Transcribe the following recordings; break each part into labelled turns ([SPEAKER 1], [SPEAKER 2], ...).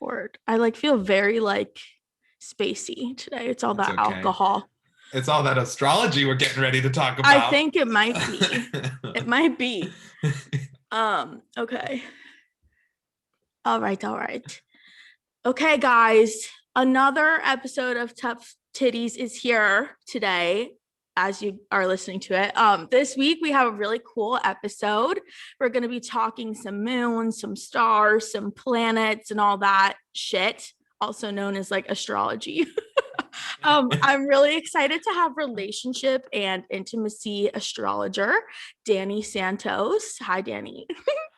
[SPEAKER 1] record. I like feel very like spacey today. It's all
[SPEAKER 2] It's
[SPEAKER 1] that
[SPEAKER 2] okay.
[SPEAKER 1] alcohol.
[SPEAKER 2] It's all that astrology we're getting ready to talk
[SPEAKER 1] I
[SPEAKER 2] about.
[SPEAKER 1] think it might be. It might be. Okay. All right, all right. Okay, guys. Another episode of Tough Titties is here today as you are listening to it. This week we have a really cool episode. We're going to be talking some moons, some stars, some planets and all that shit, also known as like astrology. I'm really excited to have relationship and intimacy astrologer Danny Santos. Hi, Danny.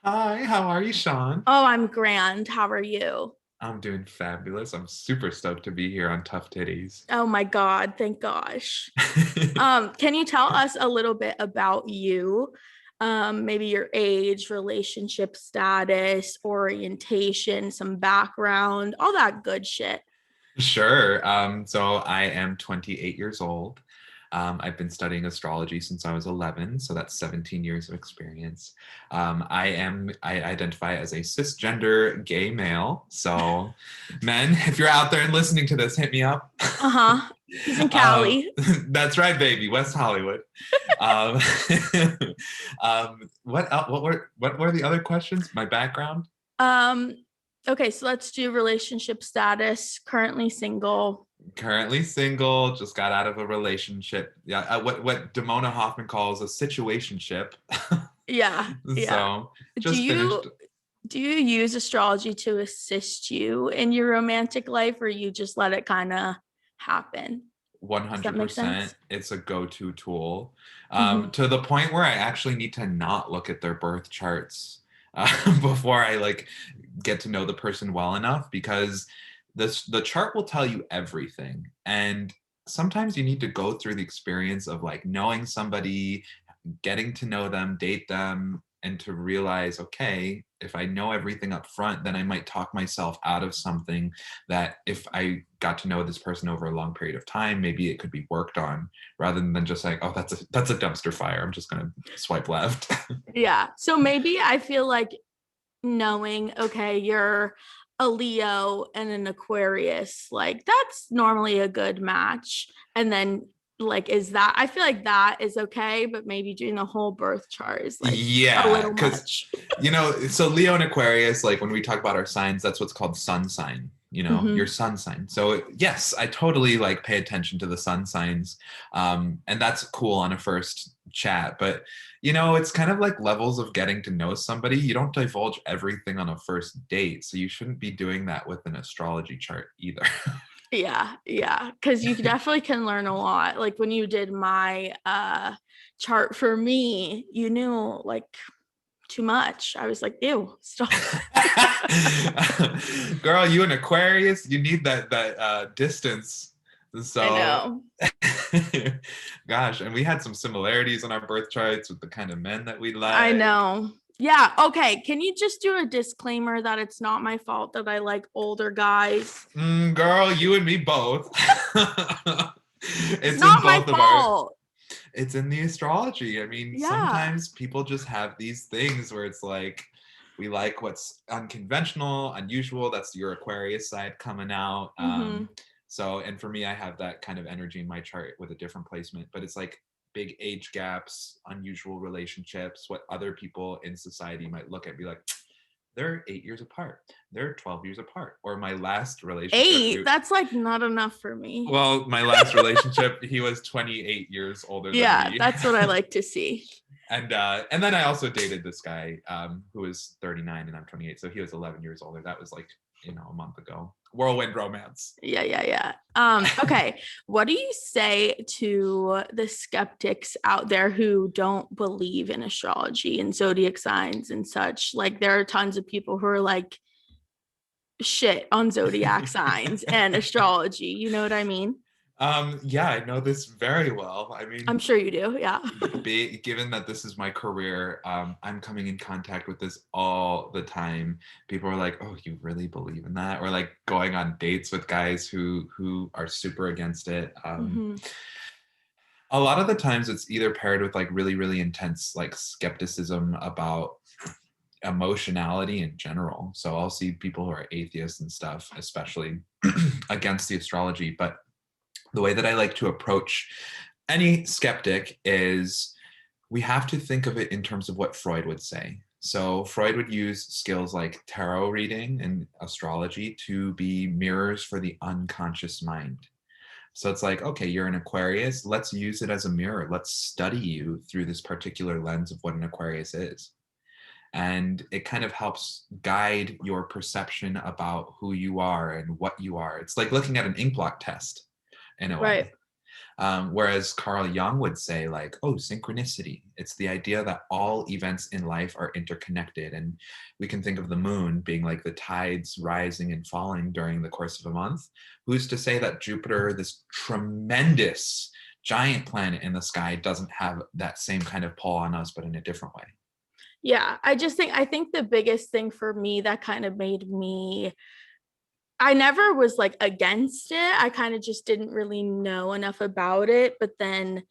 [SPEAKER 2] Hi, how are you, Shawn?
[SPEAKER 1] Oh, I'm grand. How are you?
[SPEAKER 2] I'm doing fabulous. I'm super stoked to be here on Tough Titties.
[SPEAKER 1] Oh my God, thank gosh. Can you tell us a little bit about you? Maybe your age, relationship status, orientation, some background, all that good shit.
[SPEAKER 2] Sure. So I am 28 years old. I've been studying astrology since I was 11, so that's 17 years of experience. I identify as a cisgender gay male. So, men, if you're out there and listening to this, hit me up.
[SPEAKER 1] Uh-huh. He's in
[SPEAKER 2] um,
[SPEAKER 1] Cali.
[SPEAKER 2] that's right, baby, West Hollywood. Um, what were the other questions? My background?
[SPEAKER 1] Um, okay, so let's do relationship status, currently single.
[SPEAKER 2] Currently single, just got out of a relationship. Yeah, what Damona Hoffman calls a situationship.
[SPEAKER 1] Yeah, yeah.
[SPEAKER 2] So
[SPEAKER 1] Do
[SPEAKER 2] just
[SPEAKER 1] you
[SPEAKER 2] finished.
[SPEAKER 1] do you use astrology to assist you in your romantic life, or you just let it kind of happen? Does that make
[SPEAKER 2] 100%.
[SPEAKER 1] sense?
[SPEAKER 2] It's a go-to tool,
[SPEAKER 1] Mm-hmm.
[SPEAKER 2] to the point where I actually need to not look at their birth charts before I like get to know the person well enough, because the chart will tell you everything, and sometimes you need to go through the experience of like knowing somebody, getting to know them, date them, and to realize, okay, if I know everything up front, then I might talk myself out of something that if I got to know this person over a long period of time, maybe it could be worked on, rather than just like, oh, that's a dumpster fire, I'm just gonna swipe left.
[SPEAKER 1] Yeah. So maybe I feel like knowing, okay, you're a Leo and an Aquarius, like that's normally a good match. And then like is that I feel like that is okay, but maybe doing the whole birth chart is like a
[SPEAKER 2] Yeah,
[SPEAKER 1] little
[SPEAKER 2] because
[SPEAKER 1] much.
[SPEAKER 2] so Leo and Aquarius, like when we talk about our signs, that's what's called sun sign, your
[SPEAKER 1] Mm-hmm.
[SPEAKER 2] sun sign. So yes, I totally like pay attention to the sun signs. And that's cool on a first chat, but it's kind of like levels of getting to know somebody. You don't divulge everything on a first date, so you shouldn't be doing that with an astrology chart either.
[SPEAKER 1] Yeah, yeah, because you definitely can learn a lot. Like when you did my chart for me, you knew like too much. I was like, ew, stop.
[SPEAKER 2] Girl, you an Aquarius, you need that distance.
[SPEAKER 1] I
[SPEAKER 2] So,
[SPEAKER 1] know.
[SPEAKER 2] gosh, and we had some similarities in our birth charts with the kind of men that we
[SPEAKER 1] I
[SPEAKER 2] like.
[SPEAKER 1] know. Yeah. Okay. Can you just do a disclaimer that it's not my fault that I like older guys?
[SPEAKER 2] Girl, you and me both.
[SPEAKER 1] It's
[SPEAKER 2] It's in
[SPEAKER 1] not my
[SPEAKER 2] both of our,
[SPEAKER 1] fault.
[SPEAKER 2] it's in the astrology. I mean,
[SPEAKER 1] Yeah.
[SPEAKER 2] sometimes people just have these things where it's like, we like what's unconventional, unusual. That's your Aquarius side coming out.
[SPEAKER 1] Mm-hmm.
[SPEAKER 2] So, and for me, I have that kind of energy in my chart with a different placement, but it's like big age gaps, unusual relationships, what other people in society might look at and be like, they're 8 years apart, they're 12 years apart. Or my last relationship,
[SPEAKER 1] 8. That's like not enough for me.
[SPEAKER 2] my last relationship, he was 28 years older than
[SPEAKER 1] Yeah,
[SPEAKER 2] me.
[SPEAKER 1] that's what I like to see.
[SPEAKER 2] And then I also dated this guy who was 39 and I'm 28, so he was 11 years older. That was like a month ago. Whirlwind romance.
[SPEAKER 1] Yeah, yeah, yeah. Okay. What do you say to the skeptics out there who don't believe in astrology and zodiac signs and such? Like there are tons of people who are like shit on zodiac signs and astrology. You know what I mean?
[SPEAKER 2] Yeah, I know this very well. I
[SPEAKER 1] I'm
[SPEAKER 2] mean,
[SPEAKER 1] sure you do. Yeah.
[SPEAKER 2] given that this is my career, I'm coming in contact with this all the time. People are like, "Oh, you really believe in that?" Or like going on dates with guys who are super against it.
[SPEAKER 1] Mm-hmm.
[SPEAKER 2] A lot of the times, it's either paired with like really really intense like skepticism about emotionality in general. So I'll see people who are atheists and stuff, especially against the astrology. But the way that I like to approach any skeptic is we have to think of it in terms of what Freud would say. So Freud would use skills like tarot reading and astrology to be mirrors for the unconscious mind. So it's like, okay, you're an Aquarius. Let's use it as a mirror. Let's study you through this particular lens of what an Aquarius is. And it kind of helps guide your perception about who you are and what you are. It's like looking at an ink blot test in a
[SPEAKER 1] Right.
[SPEAKER 2] way. Whereas Carl Jung would say, like, oh, synchronicity. It's the idea that all events in life are interconnected. And we can think of the moon being like the tides rising and falling during the course of a month. Who's to say that Jupiter, this tremendous giant planet in the sky, doesn't have that same kind of pull on us, but in a different way?
[SPEAKER 1] Yeah, I think the biggest thing for me that kind of made me, I never was like against it. I kind of just didn't really know enough about it. But then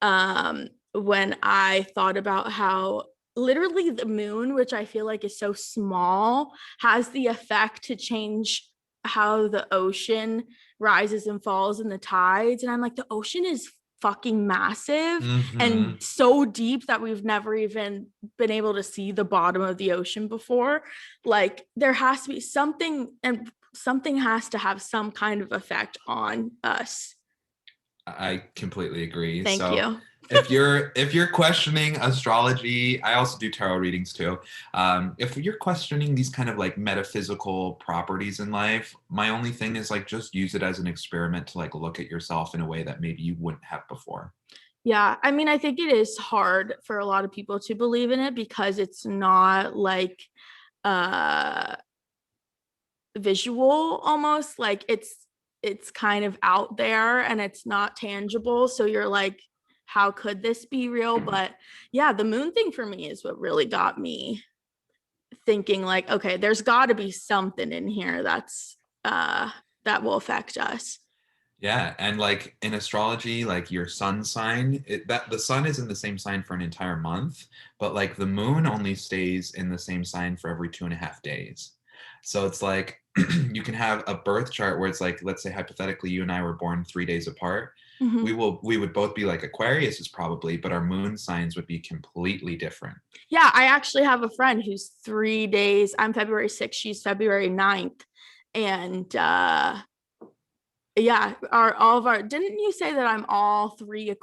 [SPEAKER 1] when I thought about how literally the moon, which I feel like is so small, has the effect to change how the ocean rises and falls in the tides. And I'm like, the ocean is fucking massive and
[SPEAKER 2] Mm-hmm.
[SPEAKER 1] so deep that we've never even been able to see the bottom of the ocean before. Like there has to be something, and something has to have some kind of effect on us.
[SPEAKER 2] I completely agree.
[SPEAKER 1] Thank
[SPEAKER 2] So
[SPEAKER 1] you.
[SPEAKER 2] if you're questioning astrology, I also do tarot readings too. If you're questioning these kind of like metaphysical properties in life, my only thing is like just use it as an experiment to like look at yourself in a way that maybe you wouldn't have before.
[SPEAKER 1] Yeah, I mean, I think it is hard for a lot of people to believe in it because it's not like uh visual, almost like it's kind of out there and it's not tangible. So you're like, how could this be real? But yeah, the moon thing for me is what really got me thinking like, okay, there's got to be something in here that's that will affect us.
[SPEAKER 2] Yeah, and like in astrology, like your sun sign, that the sun is in the same sign for an entire month, but like the moon only stays in the same sign for every 2.5 days. So it's like you can have a birth chart where it's like, let's say hypothetically, you and I were born 3 days apart.
[SPEAKER 1] Mm-hmm.
[SPEAKER 2] We would both be like Aquarius is probably, but our moon signs would be completely different.
[SPEAKER 1] Yeah, I actually have a friend who's 3 days. I'm February 6th, she's February 9th. And yeah, our all of our, didn't you say that I'm all three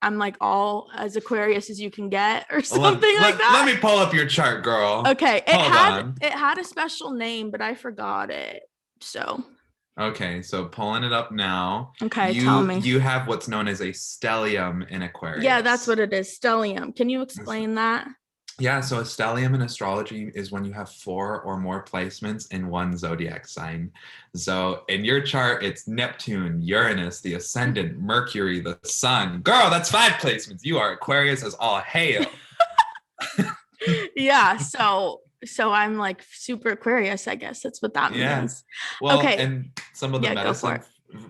[SPEAKER 1] I'm like all as Aquarius as you can get or
[SPEAKER 2] Let,
[SPEAKER 1] something like
[SPEAKER 2] let
[SPEAKER 1] that?
[SPEAKER 2] me pull up your chart, girl.
[SPEAKER 1] Okay,
[SPEAKER 2] Hold on.
[SPEAKER 1] it had a special name, but I forgot it. So,
[SPEAKER 2] Okay, so pulling it up now.
[SPEAKER 1] okay, tell
[SPEAKER 2] You
[SPEAKER 1] me.
[SPEAKER 2] you have what's known as a stellium in
[SPEAKER 1] Yeah, that's
[SPEAKER 2] Aquarius.
[SPEAKER 1] what it is. Stellium. Can you explain that?
[SPEAKER 2] Yeah, so a stellium in astrology is when you have 4 or more placements in one zodiac sign. So in your chart, it's Neptune, Uranus, the ascendant, Mercury, the sun. Girl, that's 5 placements. You are Aquarius as all hail.
[SPEAKER 1] Yeah, so I'm like super Aquarius, I guess that's what that
[SPEAKER 2] Yeah.
[SPEAKER 1] means.
[SPEAKER 2] Well,
[SPEAKER 1] Okay,
[SPEAKER 2] and
[SPEAKER 1] yeah, go for it.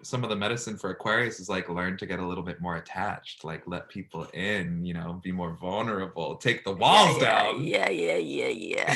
[SPEAKER 2] some of the medicine for Aquarius is like learn to get a little bit more attached, like let people in, be more vulnerable, take the
[SPEAKER 1] Yeah,
[SPEAKER 2] walls
[SPEAKER 1] yeah,
[SPEAKER 2] down.
[SPEAKER 1] yeah, yeah, yeah, yeah.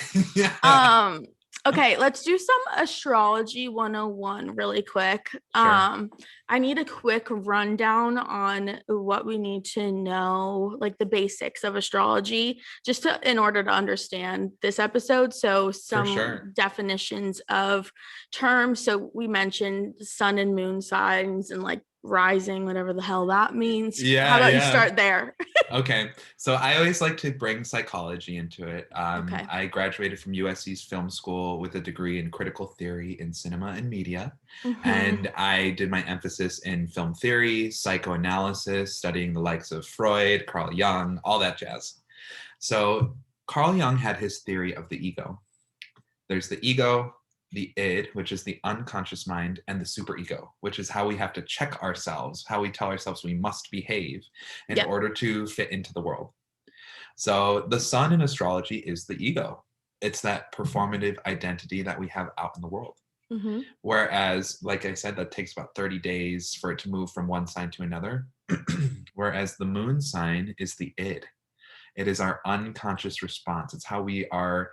[SPEAKER 2] Yeah.
[SPEAKER 1] Okay, let's do some astrology 101 really quick.
[SPEAKER 2] Sure.
[SPEAKER 1] I need a quick rundown on what we need to know, like the basics of astrology, just in order to understand this episode. So
[SPEAKER 2] For
[SPEAKER 1] some
[SPEAKER 2] sure.
[SPEAKER 1] definitions of terms. So we mentioned sun and moon signs and like rising, whatever the hell that means. How
[SPEAKER 2] Yeah,
[SPEAKER 1] about you
[SPEAKER 2] yeah.
[SPEAKER 1] start there?
[SPEAKER 2] Okay, so I always like to bring psychology into it.
[SPEAKER 1] Okay.
[SPEAKER 2] I graduated from USC's film school with a degree in critical theory in cinema and media.
[SPEAKER 1] Mm-hmm.
[SPEAKER 2] And I did my emphasis in film theory, psychoanalysis, studying the likes of Freud, Carl Jung, all that jazz. So Carl Jung had his theory of the ego. There's the ego, the id, which is the unconscious mind, and the superego, which is how we have to check ourselves, how we tell ourselves we must behave in
[SPEAKER 1] Yep.
[SPEAKER 2] order to fit into the world. So the sun in astrology is the ego. It's that performative identity that we have out in the world.
[SPEAKER 1] Mm-hmm.
[SPEAKER 2] Whereas, like I said, that takes about 30 days for it to move from one sign to another. Whereas the moon sign is the id. It is our unconscious response. It's how we are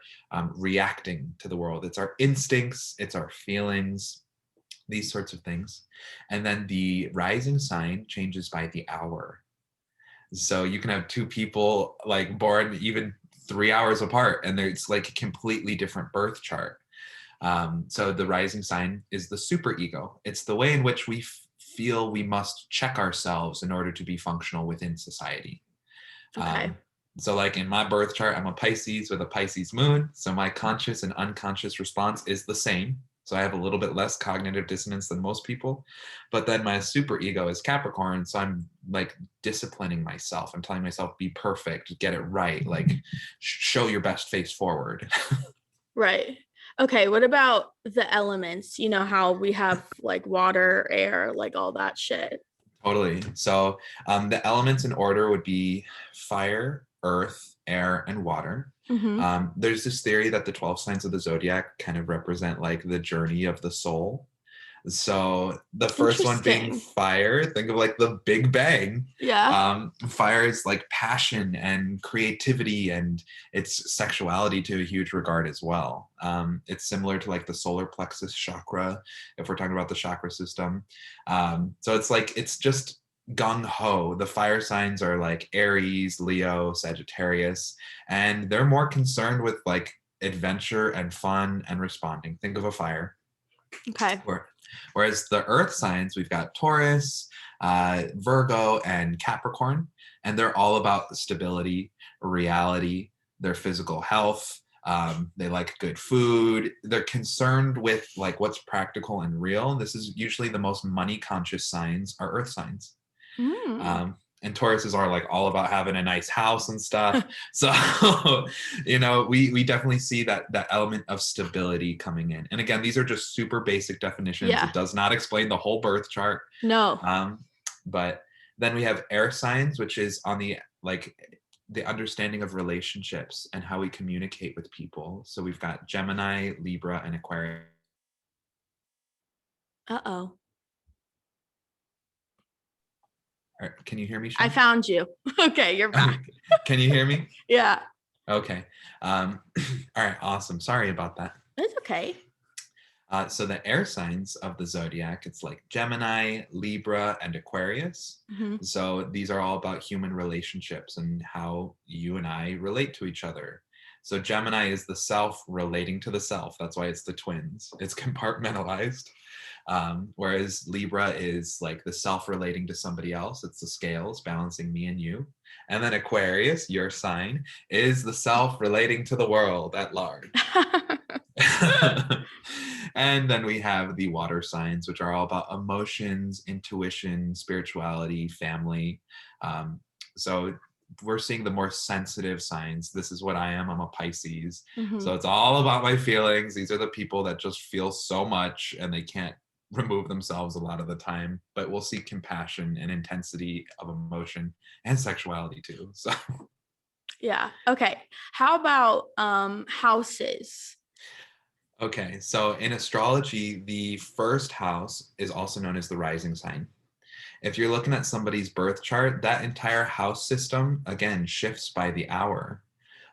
[SPEAKER 2] reacting to the world. It's our instincts, it's our feelings, these sorts of things. And then the rising sign changes by the hour. So you can have two people like born even 3 hours apart, and it's like a completely different birth chart. So the rising sign is the superego. It's the way in which we feel we must check ourselves in order to be functional within society.
[SPEAKER 1] Okay.
[SPEAKER 2] So like in my birth chart, I'm a Pisces with a Pisces moon. So my conscious and unconscious response is the same. So I have a little bit less cognitive dissonance than most people. But then my super ego is Capricorn. So I'm like disciplining myself. I'm telling myself, be perfect, get it right, like show your best face forward.
[SPEAKER 1] Right. Okay. What about the elements? You know how we have like water, air, like all that shit.
[SPEAKER 2] Totally. So the elements in order would be fire, earth, air, and water.
[SPEAKER 1] Mm-hmm.
[SPEAKER 2] There's this theory that the 12 signs of the zodiac kind of represent like the journey of the soul. So the first one being
[SPEAKER 1] Interesting.
[SPEAKER 2] fire, think of like the Big Bang.
[SPEAKER 1] Yeah.
[SPEAKER 2] Fire is like passion and creativity, and its sexuality to a huge regard as well. It's similar to like the solar plexus chakra, if we're talking about the chakra system. So it's like, it's just gung ho. The fire signs are like Aries, Leo, Sagittarius, and they're more concerned with like adventure and fun and responding. Think of a fire.
[SPEAKER 1] Okay.
[SPEAKER 2] Whereas the earth signs, we've got Taurus, Virgo, and Capricorn, and they're all about stability, reality, their physical health. They like good food. They're concerned with like what's practical and real. And this is usually the most money conscious signs are earth signs.
[SPEAKER 1] Mm.
[SPEAKER 2] And Tauruses are like all about having a nice house and stuff. So, we definitely see that element of stability coming in. And again, these are just super basic definitions.
[SPEAKER 1] Yeah.
[SPEAKER 2] It does not explain the whole birth chart.
[SPEAKER 1] No.
[SPEAKER 2] But then we have air signs, which is on the understanding of relationships and how we communicate with people. So we've got Gemini, Libra, and Aquarius.
[SPEAKER 1] Uh-oh.
[SPEAKER 2] Can you hear me,
[SPEAKER 1] I
[SPEAKER 2] Shawn?
[SPEAKER 1] found you. Okay, you're back.
[SPEAKER 2] Can you hear me?
[SPEAKER 1] Yeah.
[SPEAKER 2] Okay. All right. Awesome. Sorry about that.
[SPEAKER 1] It's okay.
[SPEAKER 2] So the air signs of the zodiac, it's like Gemini, Libra, and Aquarius.
[SPEAKER 1] Mm-hmm.
[SPEAKER 2] So these are all about human relationships and how you and I relate to each other. So Gemini is the self relating to the self. That's why it's the twins. It's compartmentalized. Whereas Libra is like the self relating to somebody else. It's the scales balancing me and you. And then Aquarius, your sign, is the self relating to the world at large. And then we have the water signs, which are all about emotions, intuition, spirituality, family. So we're seeing the more sensitive signs. This is what I am. I'm a Pisces.
[SPEAKER 1] Mm-hmm.
[SPEAKER 2] So it's all about my feelings. These are the people that just feel so much and they can't remove themselves a lot of the time, but we'll see compassion and intensity of emotion and sexuality too. So
[SPEAKER 1] Yeah. Okay. How about houses?
[SPEAKER 2] okay, so in astrology, the first house is also known as the rising sign. If you're looking at somebody's birth chart, that entire house system, again, shifts by the hour.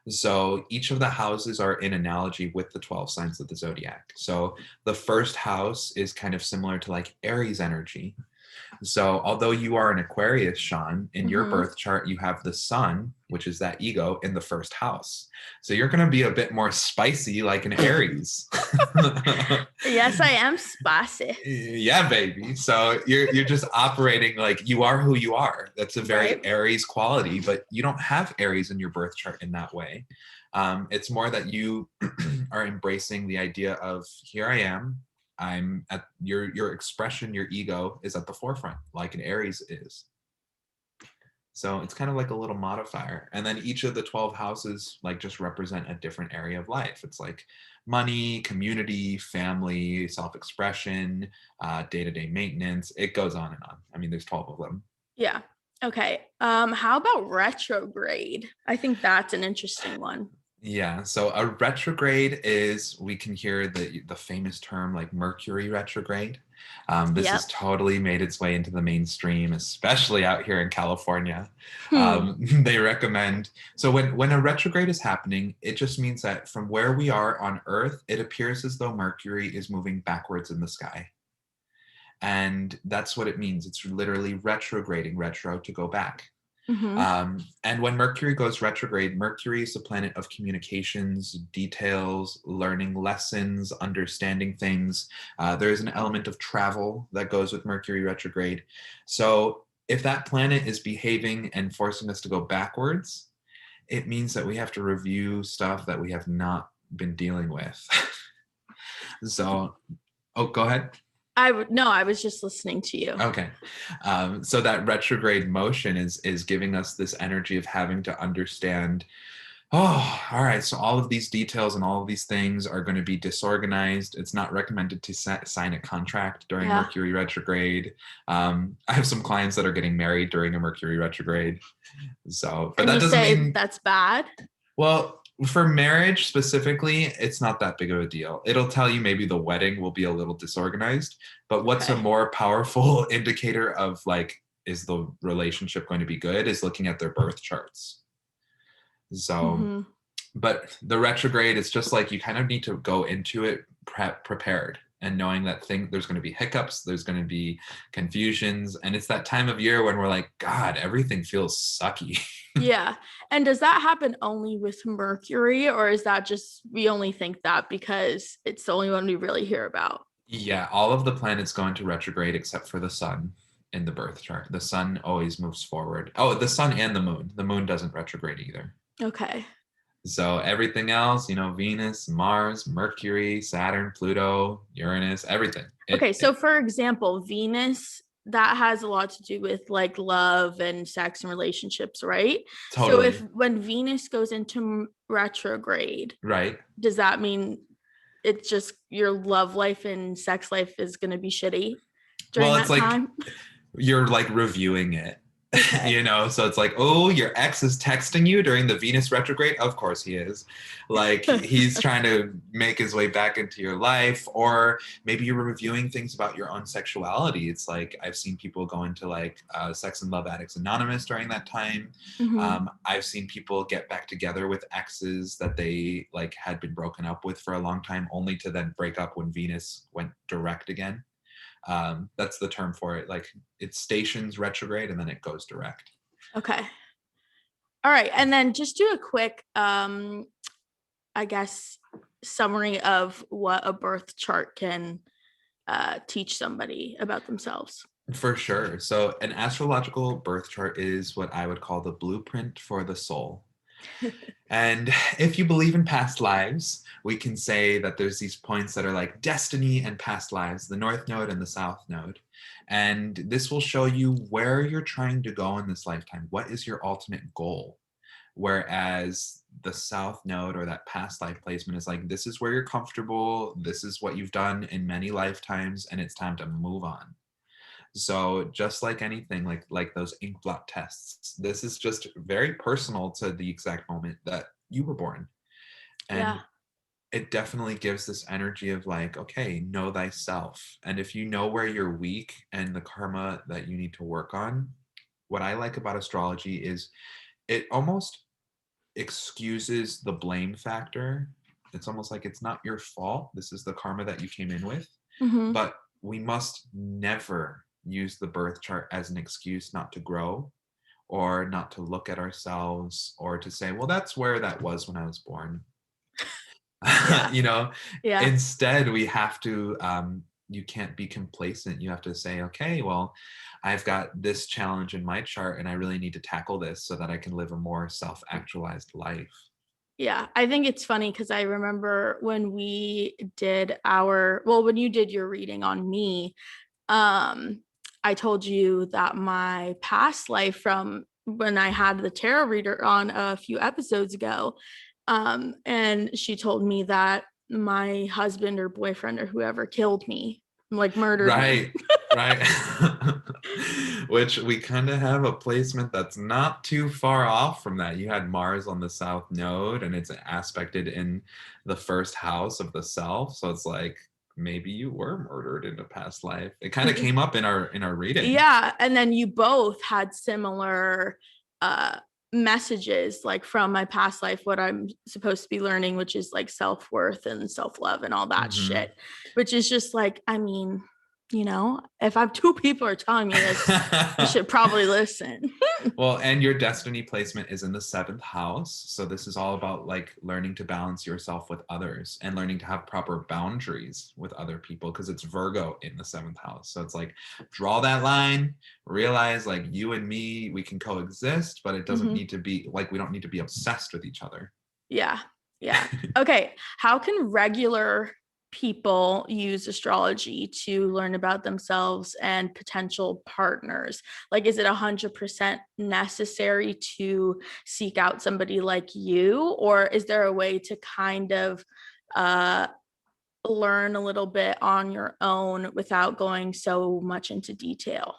[SPEAKER 2] So each of the houses are in analogy with the 12 signs of the zodiac. So the first house is kind of similar to like Aries energy. So, although you are an Aquarius, Shawn, in your
[SPEAKER 1] Mm-hmm.
[SPEAKER 2] birth chart, you have the sun, which is that ego, in the first house. So, you're going to be a bit more spicy like an Aries.
[SPEAKER 1] Yes, I am spicy.
[SPEAKER 2] Yeah, baby. So, you're just operating like you are who you are. That's a very
[SPEAKER 1] Right.
[SPEAKER 2] Aries quality, but you don't have Aries in your birth chart in that way. It's more that you are embracing the idea of here I am. I'm at your expression, your ego is at the forefront, like an Aries is. So it's kind of like a little modifier. And then each of the 12 houses like just represent a different area of life. It's like money, community, family, self-expression, day-to-day maintenance. It goes on and on. I mean, there's 12 of them.
[SPEAKER 1] Yeah. Okay. How about retrograde? I think that's an interesting one.
[SPEAKER 2] Yeah, so a retrograde is, we can hear the famous term like Mercury retrograde. This
[SPEAKER 1] Yep.
[SPEAKER 2] has totally made its way into the mainstream, especially out here in California.
[SPEAKER 1] Hmm.
[SPEAKER 2] They recommend, so when a retrograde is happening, it just means that from where we are on Earth, it appears as though Mercury is moving backwards in the sky. And that's what it means. It's literally retrograding, retro to go back.
[SPEAKER 1] Mm-hmm.
[SPEAKER 2] And when Mercury goes retrograde, Mercury is the planet of communications, details, learning lessons, understanding things. There's an element of travel that goes with Mercury retrograde. So if that planet is behaving and forcing us to go backwards, it means that we have to review stuff that we have not been dealing with. So, oh, go ahead.
[SPEAKER 1] No, I was just listening to you.
[SPEAKER 2] Okay. So that retrograde motion is giving us this energy of having to understand, oh, all right, so all of these details and all of these things are going to be disorganized. It's not recommended to sign a contract during
[SPEAKER 1] Yeah.
[SPEAKER 2] Mercury retrograde. I have some clients that are getting married during a Mercury retrograde. So, but
[SPEAKER 1] And
[SPEAKER 2] that
[SPEAKER 1] you
[SPEAKER 2] doesn't
[SPEAKER 1] say
[SPEAKER 2] mean,
[SPEAKER 1] that's bad?
[SPEAKER 2] well, for marriage specifically, it's not that big of a deal. It'll tell you maybe the wedding will be a little disorganized, but what's a
[SPEAKER 1] Okay.
[SPEAKER 2] more powerful indicator of like, is the relationship going to be good, is looking at their birth charts. So,
[SPEAKER 1] Mm-hmm.
[SPEAKER 2] but the retrograde is just like, you kind of need to go into it prepared and knowing that there's going to be hiccups, there's going to be confusions, and it's that time of year when we're like, God, everything feels sucky.
[SPEAKER 1] Yeah. And does that happen only with Mercury, or is that just we only think that because it's the only one we really hear about?
[SPEAKER 2] Yeah, all of the planets go into retrograde except for the sun in the birth chart. The sun always moves forward. Oh, the sun and the moon. The moon doesn't retrograde either.
[SPEAKER 1] Okay.
[SPEAKER 2] So everything else, Venus, Mars, Mercury, Saturn, Pluto, Uranus, everything.
[SPEAKER 1] Okay. So, for example, Venus, that has a lot to do with like love and sex and relationships, right? So, if
[SPEAKER 2] Totally
[SPEAKER 1] when Venus goes into retrograde,
[SPEAKER 2] right.
[SPEAKER 1] does that mean it's just your love life and sex life is going to be shitty during
[SPEAKER 2] Well, it's
[SPEAKER 1] that
[SPEAKER 2] like
[SPEAKER 1] time?
[SPEAKER 2] you're like reviewing it.
[SPEAKER 1] Okay.
[SPEAKER 2] So it's like, oh, your ex is texting you during the Venus retrograde. Of course he is. Like, he's trying to make his way back into your life. Or maybe you're reviewing things about your own sexuality. It's like, I've seen people go into like Sex and Love Addicts Anonymous during that time.
[SPEAKER 1] Mm-hmm.
[SPEAKER 2] I've seen people get back together with exes that they like had been broken up with for a long time, only to then break up when Venus went direct again. That's the term for it. Like, it stations retrograde and then it goes direct.
[SPEAKER 1] Okay. All right. And then just do a quick, I guess, summary of what a birth chart can teach somebody about themselves.
[SPEAKER 2] For sure. So an astrological birth chart is what I would call the blueprint for the soul. And if you believe in past lives, we can say that there's these points that are like destiny and past lives, the North Node and the South Node. And this will show you where you're trying to go in this lifetime. What is your ultimate goal? Whereas the South Node or that past life placement is like, this is where you're comfortable. This is what you've done in many lifetimes, and it's time to move on. So just like anything, like those ink blot tests, this is just very personal to the exact moment that you were born.
[SPEAKER 1] Yeah.
[SPEAKER 2] And it definitely gives this energy of like, okay, know thyself. And if you know where you're weak and the karma that you need to work on, what I like about astrology is it almost excuses the blame factor. It's almost like it's not your fault. This is the karma that you came in with.
[SPEAKER 1] Mm-hmm.
[SPEAKER 2] But we must never use the birth chart as an excuse not to grow or not to look at ourselves or to say, well, that's where that was when I was born.
[SPEAKER 1] Yeah.
[SPEAKER 2] you know,
[SPEAKER 1] Yeah.
[SPEAKER 2] Instead, we have to, you can't be complacent. You have to say, okay, well, I've got this challenge in my chart and I really need to tackle this so that I can live a more self-actualized life.
[SPEAKER 1] Yeah. I think it's funny because I remember when when you did your reading on me, um, I told you that my past life from when I had the tarot reader on a few episodes ago, and she told me that my husband or boyfriend or whoever killed me, like murdered me.
[SPEAKER 2] Right, right. which we kind of have a placement that's not too far off from that. You had Mars on the South Node, and it's aspected in the first house of the self. So it's like maybe you were murdered in a past life. It kind of came up in our reading.
[SPEAKER 1] Yeah, and then you both had similar messages, like from my past life, what I'm supposed to be learning, which is like self-worth and self-love and all that shit, which is just like, I mean, you know, if I'm two people are telling me this, you should probably listen.
[SPEAKER 2] Well, and your destiny placement is in the 7th house. So this is all about like learning to balance yourself with others and learning to have proper boundaries with other people, because it's Virgo in the 7th house. So it's like, draw that line, realize like you and me, we can coexist, but it doesn't need to be like, we don't need to be obsessed with each other.
[SPEAKER 1] Yeah. Yeah. Okay. How can regular people use astrology to learn about themselves and potential partners? Like, is it 100% necessary to seek out somebody like you, or is there a way to kind of learn a little bit on your own without going so much into detail?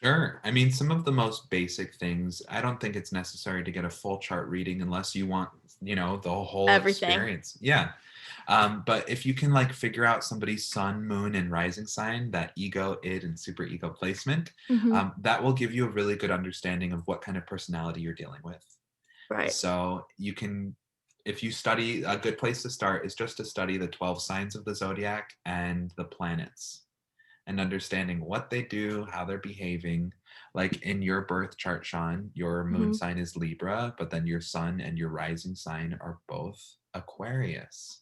[SPEAKER 2] Sure. I mean, some of the most basic things, I don't think it's necessary to get a full chart reading unless you want, you know, the whole
[SPEAKER 1] Everything.
[SPEAKER 2] experience. Yeah. But if you can like figure out somebody's sun, moon, and rising sign, that ego, id, and super ego placement, that will give you a really good understanding of what kind of personality you're dealing with.
[SPEAKER 1] Right.
[SPEAKER 2] So you can, if you study, a good place to start is just to study the 12 signs of the zodiac and the planets, and understanding what they do, how they're behaving. Like in your birth chart, Shawn, your moon sign is Libra, but then your sun and your rising sign are both Aquarius.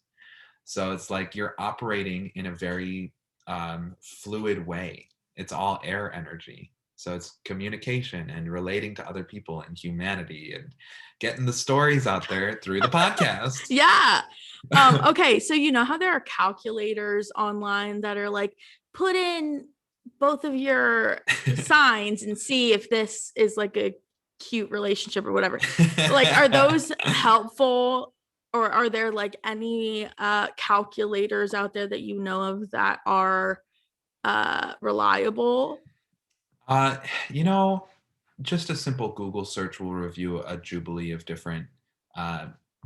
[SPEAKER 2] So it's like you're operating in a very fluid way. It's all air energy. So it's communication and relating to other people and humanity and getting the stories out there through the podcast.
[SPEAKER 1] Yeah. Okay. So you know how there are calculators online that are like, put in both of your signs and see if this is like a cute relationship or whatever. Like, are those helpful, or are there like any calculators out there that you know of that are reliable?
[SPEAKER 2] You know, just a simple Google search will review a jubilee of different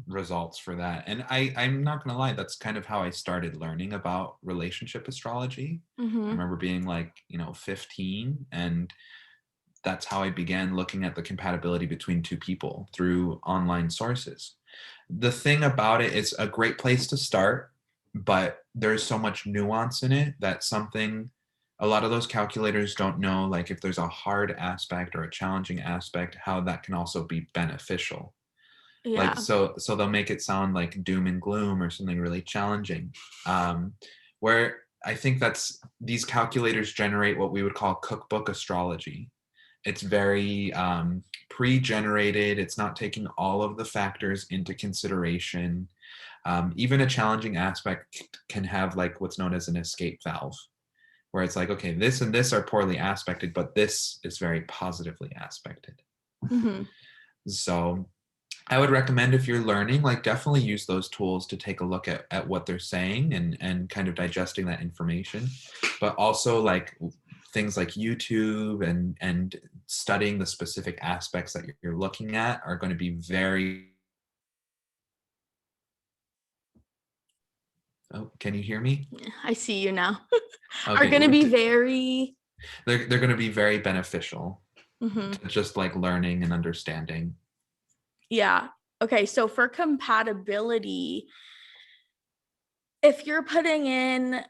[SPEAKER 2] results for that. And I'm not going to lie, that's kind of how I started learning about relationship astrology. I remember being like, 15, and that's how I began looking at the compatibility between two people through online sources. The thing about it, it's a great place to start, but there's so much nuance in it that a lot of those calculators don't know, like if there's a hard aspect or a challenging aspect, how that can also be beneficial.
[SPEAKER 1] Yeah.
[SPEAKER 2] Like, so they'll make it sound like doom and gloom or something really challenging. Where I think these calculators generate what we would call cookbook astrology. It's very pre-generated. It's not taking all of the factors into consideration. Even a challenging aspect can have like what's known as an escape valve, where it's like, okay, this and this are poorly aspected, but this is very positively aspected. So I would recommend, if you're learning, like definitely use those tools to take a look at what they're saying and kind of digesting that information. But also like things like YouTube and studying the specific aspects that you're looking at are going to be very... Oh, can you hear me?
[SPEAKER 1] I see you now.
[SPEAKER 2] Okay.
[SPEAKER 1] Are going to be very...
[SPEAKER 2] They're going to be very beneficial to just like learning and understanding.
[SPEAKER 1] Yeah. Okay. So for compatibility, if you're putting in,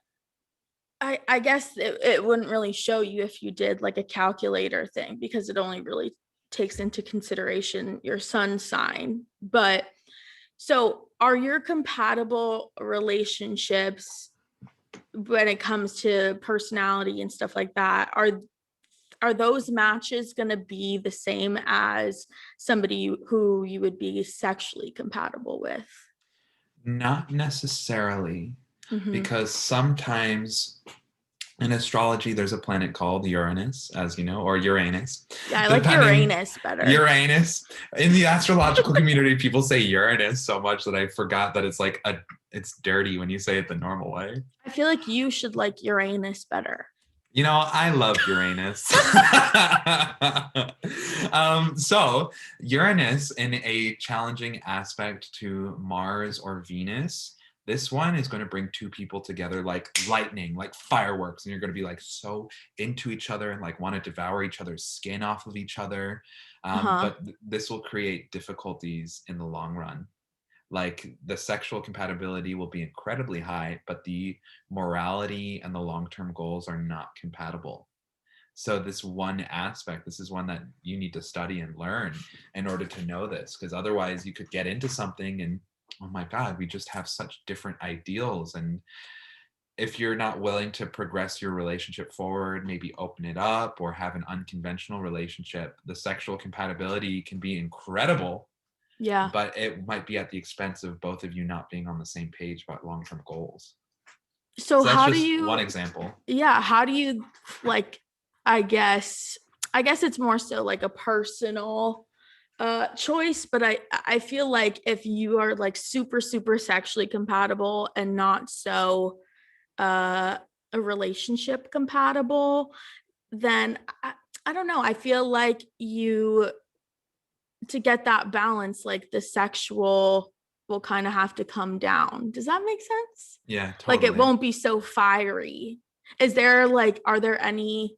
[SPEAKER 1] I guess it wouldn't really show you if you did like a calculator thing, because it only really takes into consideration your sun sign. But so are your compatible relationships, when it comes to personality and stuff like that, are those matches going to be the same as somebody who you would be sexually compatible with?
[SPEAKER 2] Not necessarily, because sometimes in astrology, there's a planet called Uranus, as you know, or Uranus.
[SPEAKER 1] Yeah, I like Uranus better.
[SPEAKER 2] Uranus. In the astrological community, people say Uranus so much that I forgot that it's like it's dirty when you say it the normal way.
[SPEAKER 1] I feel like you should like Uranus better.
[SPEAKER 2] I love Uranus. So Uranus in a challenging aspect to Mars or Venus, this one is going to bring two people together like lightning, like fireworks, and you're going to be like so into each other and like want to devour each other's skin off of each other.
[SPEAKER 1] Uh-huh.
[SPEAKER 2] But this will create difficulties in the long run. Like the sexual compatibility will be incredibly high, but the morality and the long-term goals are not compatible. So this one aspect, this is one that you need to study and learn in order to know this, because otherwise you could get into something and, oh my God, we just have such different ideals. And if you're not willing to progress your relationship forward, maybe open it up or have an unconventional relationship, the sexual compatibility can be incredible,
[SPEAKER 1] Yeah.
[SPEAKER 2] but it might be at the expense of both of you not being on the same page about long-term goals.
[SPEAKER 1] So
[SPEAKER 2] So that's
[SPEAKER 1] how do
[SPEAKER 2] just one
[SPEAKER 1] you,
[SPEAKER 2] example.
[SPEAKER 1] yeah, how do you like, I guess, I guess it's more so like a personal choice, but I feel like if you are like super super sexually compatible and not so uh a relationship compatible, then I don't know, I feel like you, to get that balance, like the sexual will kind of have to come down. Does that make sense?
[SPEAKER 2] Yeah,
[SPEAKER 1] Like it
[SPEAKER 2] totally.
[SPEAKER 1] won't be so fiery. Is there like, are there any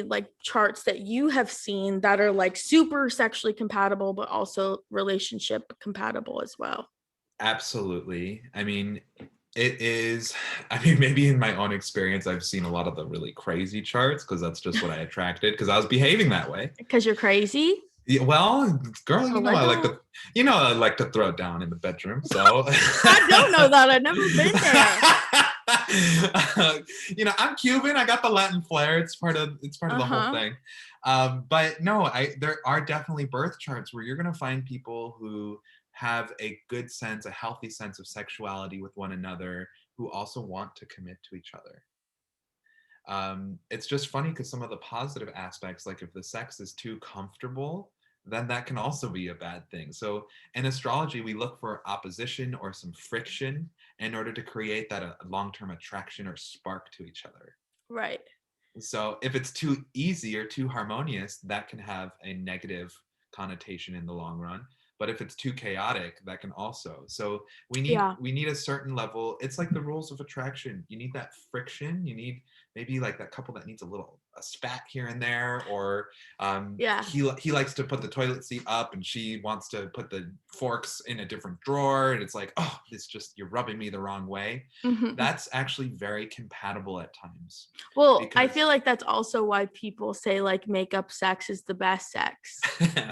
[SPEAKER 1] like charts that you have seen that are like super sexually compatible but also relationship compatible as well?
[SPEAKER 2] Absolutely. I mean, it is, I mean, maybe in my own experience, I've seen a lot of the really crazy charts because that's just what I attracted because I was behaving that way.
[SPEAKER 1] Because you're crazy?
[SPEAKER 2] Yeah, well, girl,
[SPEAKER 1] A little.
[SPEAKER 2] I like to throw it down in the bedroom. So
[SPEAKER 1] I don't know that. I've never been there.
[SPEAKER 2] I'm Cuban. I got the Latin flair. It's part of the whole
[SPEAKER 1] Uh-huh.
[SPEAKER 2] thing. But no, there are definitely birth charts where you're gonna find people who have a good sense, a healthy sense of sexuality with one another, who also want to commit to each other. It's just funny because some of the positive aspects, like if the sex is too comfortable, then that can also be a bad thing. So in astrology, we look for opposition or some friction in order to create that long-term attraction or spark to each other.
[SPEAKER 1] Right.
[SPEAKER 2] So if it's too easy or too harmonious, that can have a negative connotation in the long run. But if it's too chaotic, that can also. So
[SPEAKER 1] Yeah.
[SPEAKER 2] we need a certain level. It's like the rules of attraction. You need that friction. You need maybe like that couple that needs a spat here and there, or
[SPEAKER 1] Yeah.
[SPEAKER 2] he likes to put the toilet seat up and she wants to put the forks in a different drawer, and it's like, oh, it's just you're rubbing me the wrong way.
[SPEAKER 1] Mhm.
[SPEAKER 2] That's actually very compatible at times
[SPEAKER 1] Well, I feel
[SPEAKER 2] because
[SPEAKER 1] like that's also why people say like makeup sex is the best sex.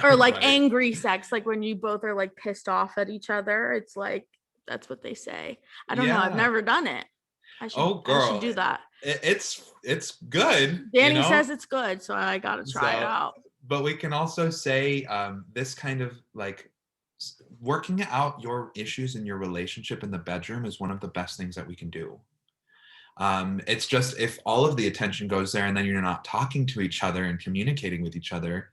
[SPEAKER 1] Or like
[SPEAKER 2] right.
[SPEAKER 1] angry sex, like when you both are like pissed off at each other. It's like that's what they say. I don't know. I've
[SPEAKER 2] Yeah.
[SPEAKER 1] never done it.
[SPEAKER 2] Oh
[SPEAKER 1] I should
[SPEAKER 2] girl,
[SPEAKER 1] do that.
[SPEAKER 2] it's good,
[SPEAKER 1] Danny says it's good, so I gotta try it
[SPEAKER 2] So,
[SPEAKER 1] out.
[SPEAKER 2] but we can also say this kind of like working out your issues in your relationship in the bedroom is one of the best things that we can do. It's just if all of the attention goes there and then you're not talking to each other and communicating with each other,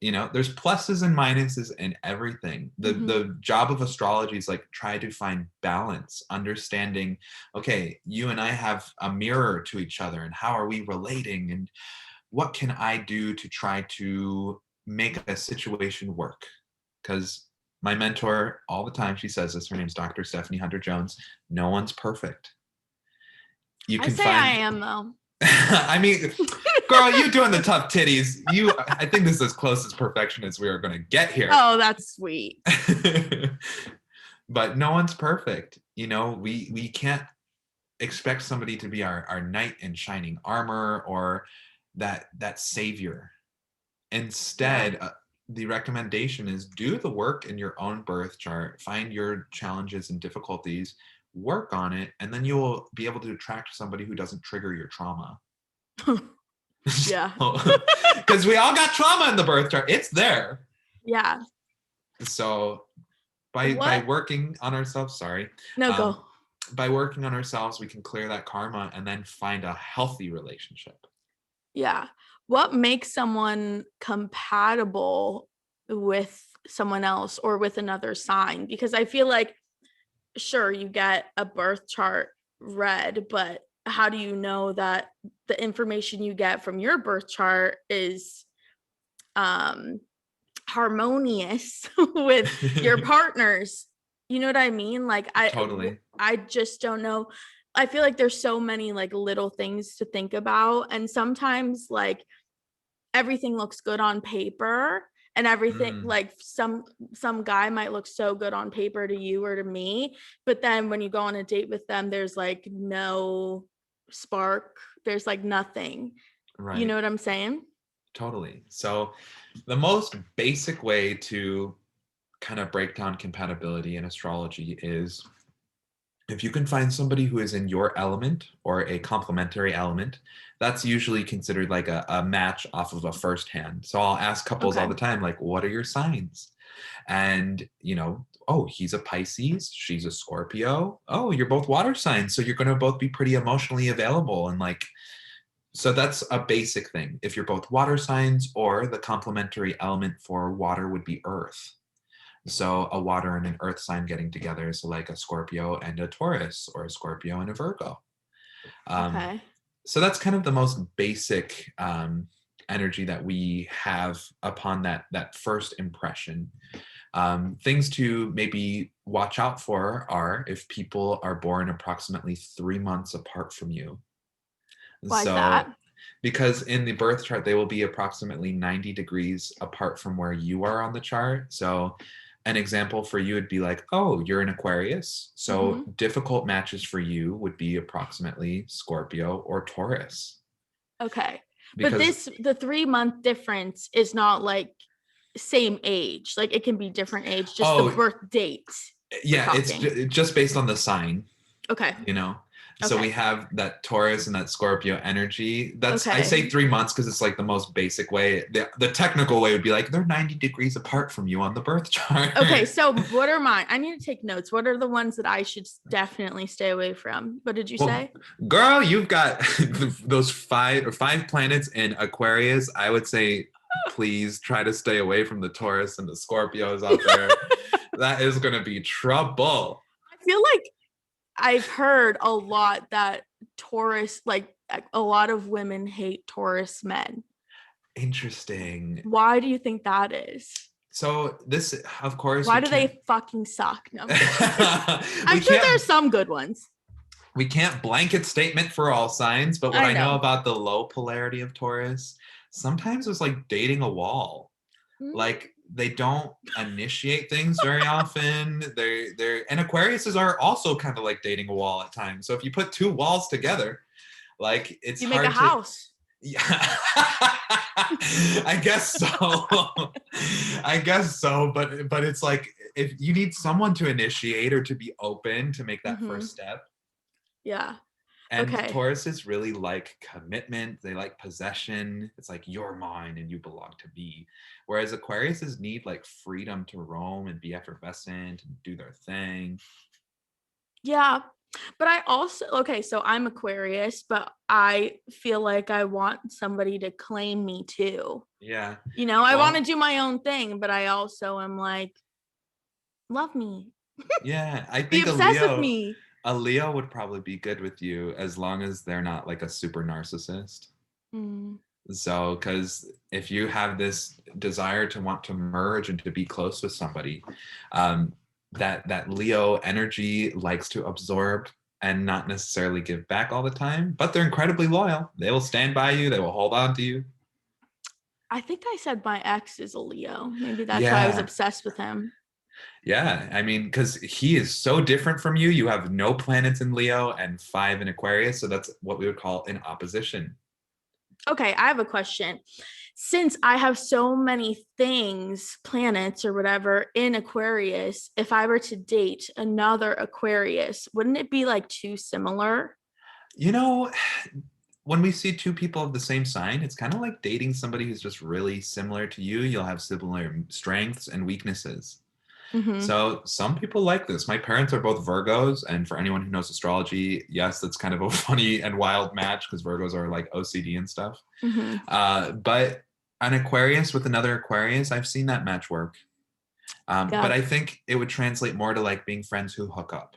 [SPEAKER 2] there's pluses and minuses in everything.
[SPEAKER 1] Mm-hmm.
[SPEAKER 2] The job of astrology is like try to find balance, understanding, okay, you and I have a mirror to each other and how are we relating and what can I do to try to make a situation work? Because my mentor all the time, she says this, her name's Dr. Stephanie Hunter Jones, no one's perfect. You
[SPEAKER 1] I
[SPEAKER 2] can
[SPEAKER 1] say I
[SPEAKER 2] find
[SPEAKER 1] am though.
[SPEAKER 2] I mean, girl, you doing the tough titties. I think this is as close as perfection as we are going to get here.
[SPEAKER 1] Oh, that's sweet.
[SPEAKER 2] But no one's perfect. We can't expect somebody to be our knight in shining armor or that savior.
[SPEAKER 1] Yeah.
[SPEAKER 2] Instead, the recommendation is do the work in your own birth chart, find your challenges and difficulties, work on it, and then you will be able to attract somebody who doesn't trigger your trauma.
[SPEAKER 1] Yeah.
[SPEAKER 2] Because we all got trauma in the birth chart. It's there.
[SPEAKER 1] Yeah.
[SPEAKER 2] So by
[SPEAKER 1] What?
[SPEAKER 2] working on ourselves, sorry,
[SPEAKER 1] No,
[SPEAKER 2] um,
[SPEAKER 1] go.
[SPEAKER 2] by working on ourselves, we can clear that karma and then find a healthy relationship.
[SPEAKER 1] Yeah. What makes someone compatible with someone else or with another sign? Because I feel like, sure, you get a birth chart read, but how do you know that the information you get from your birth chart is um harmonious with your partner's? You know what I mean? Like
[SPEAKER 2] Totally.
[SPEAKER 1] I just don't know. I feel like there's so many like little things to think about, and sometimes like everything looks good on paper, and everything
[SPEAKER 2] Mm,
[SPEAKER 1] like some guy might look so good on paper to you or to me, but then when you go on a date with them, there's like no spark, there's like nothing. You know
[SPEAKER 2] right.
[SPEAKER 1] what I'm saying?
[SPEAKER 2] Totally. So the most basic way to kind of break down compatibility in astrology is if you can find somebody who is in your element or a complementary element, that's usually considered like a match off of a first hand. So I'll ask couples all
[SPEAKER 1] Okay.
[SPEAKER 2] the time, like, what are your signs? And, oh, he's a Pisces, she's a Scorpio. Oh, you're both water signs. So you're going to both be pretty emotionally available. And like, so that's a basic thing. If you're both water signs, or the complementary element for water would be earth. So a water and an earth sign getting together. So like a Scorpio and a Taurus, or a Scorpio and a Virgo. Um,
[SPEAKER 1] Okay.
[SPEAKER 2] so that's kind of the most basic energy that we have upon that first impression. Things to maybe watch out for are if people are born approximately 3 months apart from you.
[SPEAKER 1] Why is
[SPEAKER 2] So,
[SPEAKER 1] that?
[SPEAKER 2] because in the birth chart, they will be approximately 90 degrees apart from where you are on the chart. So, an example for you would be like, oh, you're an Aquarius. So,
[SPEAKER 1] Mm-hmm.
[SPEAKER 2] difficult matches for you would be approximately Scorpio or Taurus.
[SPEAKER 1] Okay. But
[SPEAKER 2] Because,
[SPEAKER 1] the 3 month difference is not like same age. Like it can be different age, just the
[SPEAKER 2] oh,
[SPEAKER 1] birth date we're
[SPEAKER 2] yeah, it's
[SPEAKER 1] talking.
[SPEAKER 2] just based on the sign,
[SPEAKER 1] Okay.
[SPEAKER 2] you know? So we
[SPEAKER 1] Okay.
[SPEAKER 2] have that Taurus and that Scorpio energy. I say
[SPEAKER 1] Okay.
[SPEAKER 2] 3 months because it's like the most basic way. The technical way would be like they're 90 degrees apart from you on the birth chart.
[SPEAKER 1] Okay. So what are mine? I need to take notes. What are the ones that I should definitely stay away from? What did you
[SPEAKER 2] Well,
[SPEAKER 1] say?
[SPEAKER 2] girl, you've got those five planets in Aquarius. I would say please try to stay away from the Taurus and the Scorpios out there. That is going to be trouble.
[SPEAKER 1] I feel like I've heard a lot that Taurus, like a lot of women hate Taurus men.
[SPEAKER 2] Interesting.
[SPEAKER 1] Why do you think that is?
[SPEAKER 2] So this, of course,
[SPEAKER 1] Why
[SPEAKER 2] we
[SPEAKER 1] do
[SPEAKER 2] can't
[SPEAKER 1] they fucking suck? No, I'm just kidding.
[SPEAKER 2] we
[SPEAKER 1] I'm sure
[SPEAKER 2] can't
[SPEAKER 1] there's some good ones.
[SPEAKER 2] we can't blanket statement for all signs, but what
[SPEAKER 1] I
[SPEAKER 2] I know
[SPEAKER 1] know.
[SPEAKER 2] about the low polarity of Taurus, sometimes it's like dating a wall.
[SPEAKER 1] Mm,
[SPEAKER 2] Like they don't initiate things very often. They're and Aquariuses are also kind of like dating a wall at times. So if you put two walls together, like it's
[SPEAKER 1] you make a
[SPEAKER 2] hard to.
[SPEAKER 1] house.
[SPEAKER 2] Yeah. I guess so. I guess so, but it's like if you need someone to initiate or to be open to make that
[SPEAKER 1] Mm-hmm.
[SPEAKER 2] first step.
[SPEAKER 1] Yeah.
[SPEAKER 2] And
[SPEAKER 1] Okay.
[SPEAKER 2] Tauruses really like commitment. They like possession. It's like you're mine and you belong to me. Whereas Aquariuses need like freedom to roam and be effervescent and do their thing.
[SPEAKER 1] Yeah. But I also, okay, so I'm Aquarius, but I feel like I want somebody to claim me too.
[SPEAKER 2] Yeah.
[SPEAKER 1] You know, I want to
[SPEAKER 2] Well,
[SPEAKER 1] do my own thing, but I also am like, love me,
[SPEAKER 2] yeah. I
[SPEAKER 1] be
[SPEAKER 2] think
[SPEAKER 1] obsessed with me.
[SPEAKER 2] A Leo would probably be good with you as long as they're not like a super narcissist.
[SPEAKER 1] Mm,
[SPEAKER 2] So, because if you have this desire to want to merge and to be close with somebody, um, that Leo energy likes to absorb and not necessarily give back all the time, but they're incredibly loyal. They will stand by you. They will hold on to you.
[SPEAKER 1] I think I said my ex is a Leo. Maybe that's why I was
[SPEAKER 2] Yeah,
[SPEAKER 1] obsessed with him.
[SPEAKER 2] yeah. I mean, because he is so different from you. You have no planets in Leo and five in Aquarius, so that's what we would call an opposition.
[SPEAKER 1] Okay, I have a question. Since I have so many things, planets or whatever in Aquarius, if I were to date another Aquarius, wouldn't it be like too similar?
[SPEAKER 2] You know, when we see two people of the same sign, it's kind of like dating somebody who's just really similar to you. You'll have similar strengths and weaknesses.
[SPEAKER 1] Mm-hmm.
[SPEAKER 2] So some people like this. My parents are both Virgos, and for anyone who knows astrology, yes, that's kind of a funny and wild match because Virgos are like OCD and stuff.
[SPEAKER 1] Mm-hmm.
[SPEAKER 2] But an Aquarius with another Aquarius, I've seen that match work. But
[SPEAKER 1] Yeah.
[SPEAKER 2] I think it would translate more to like being friends who hook up.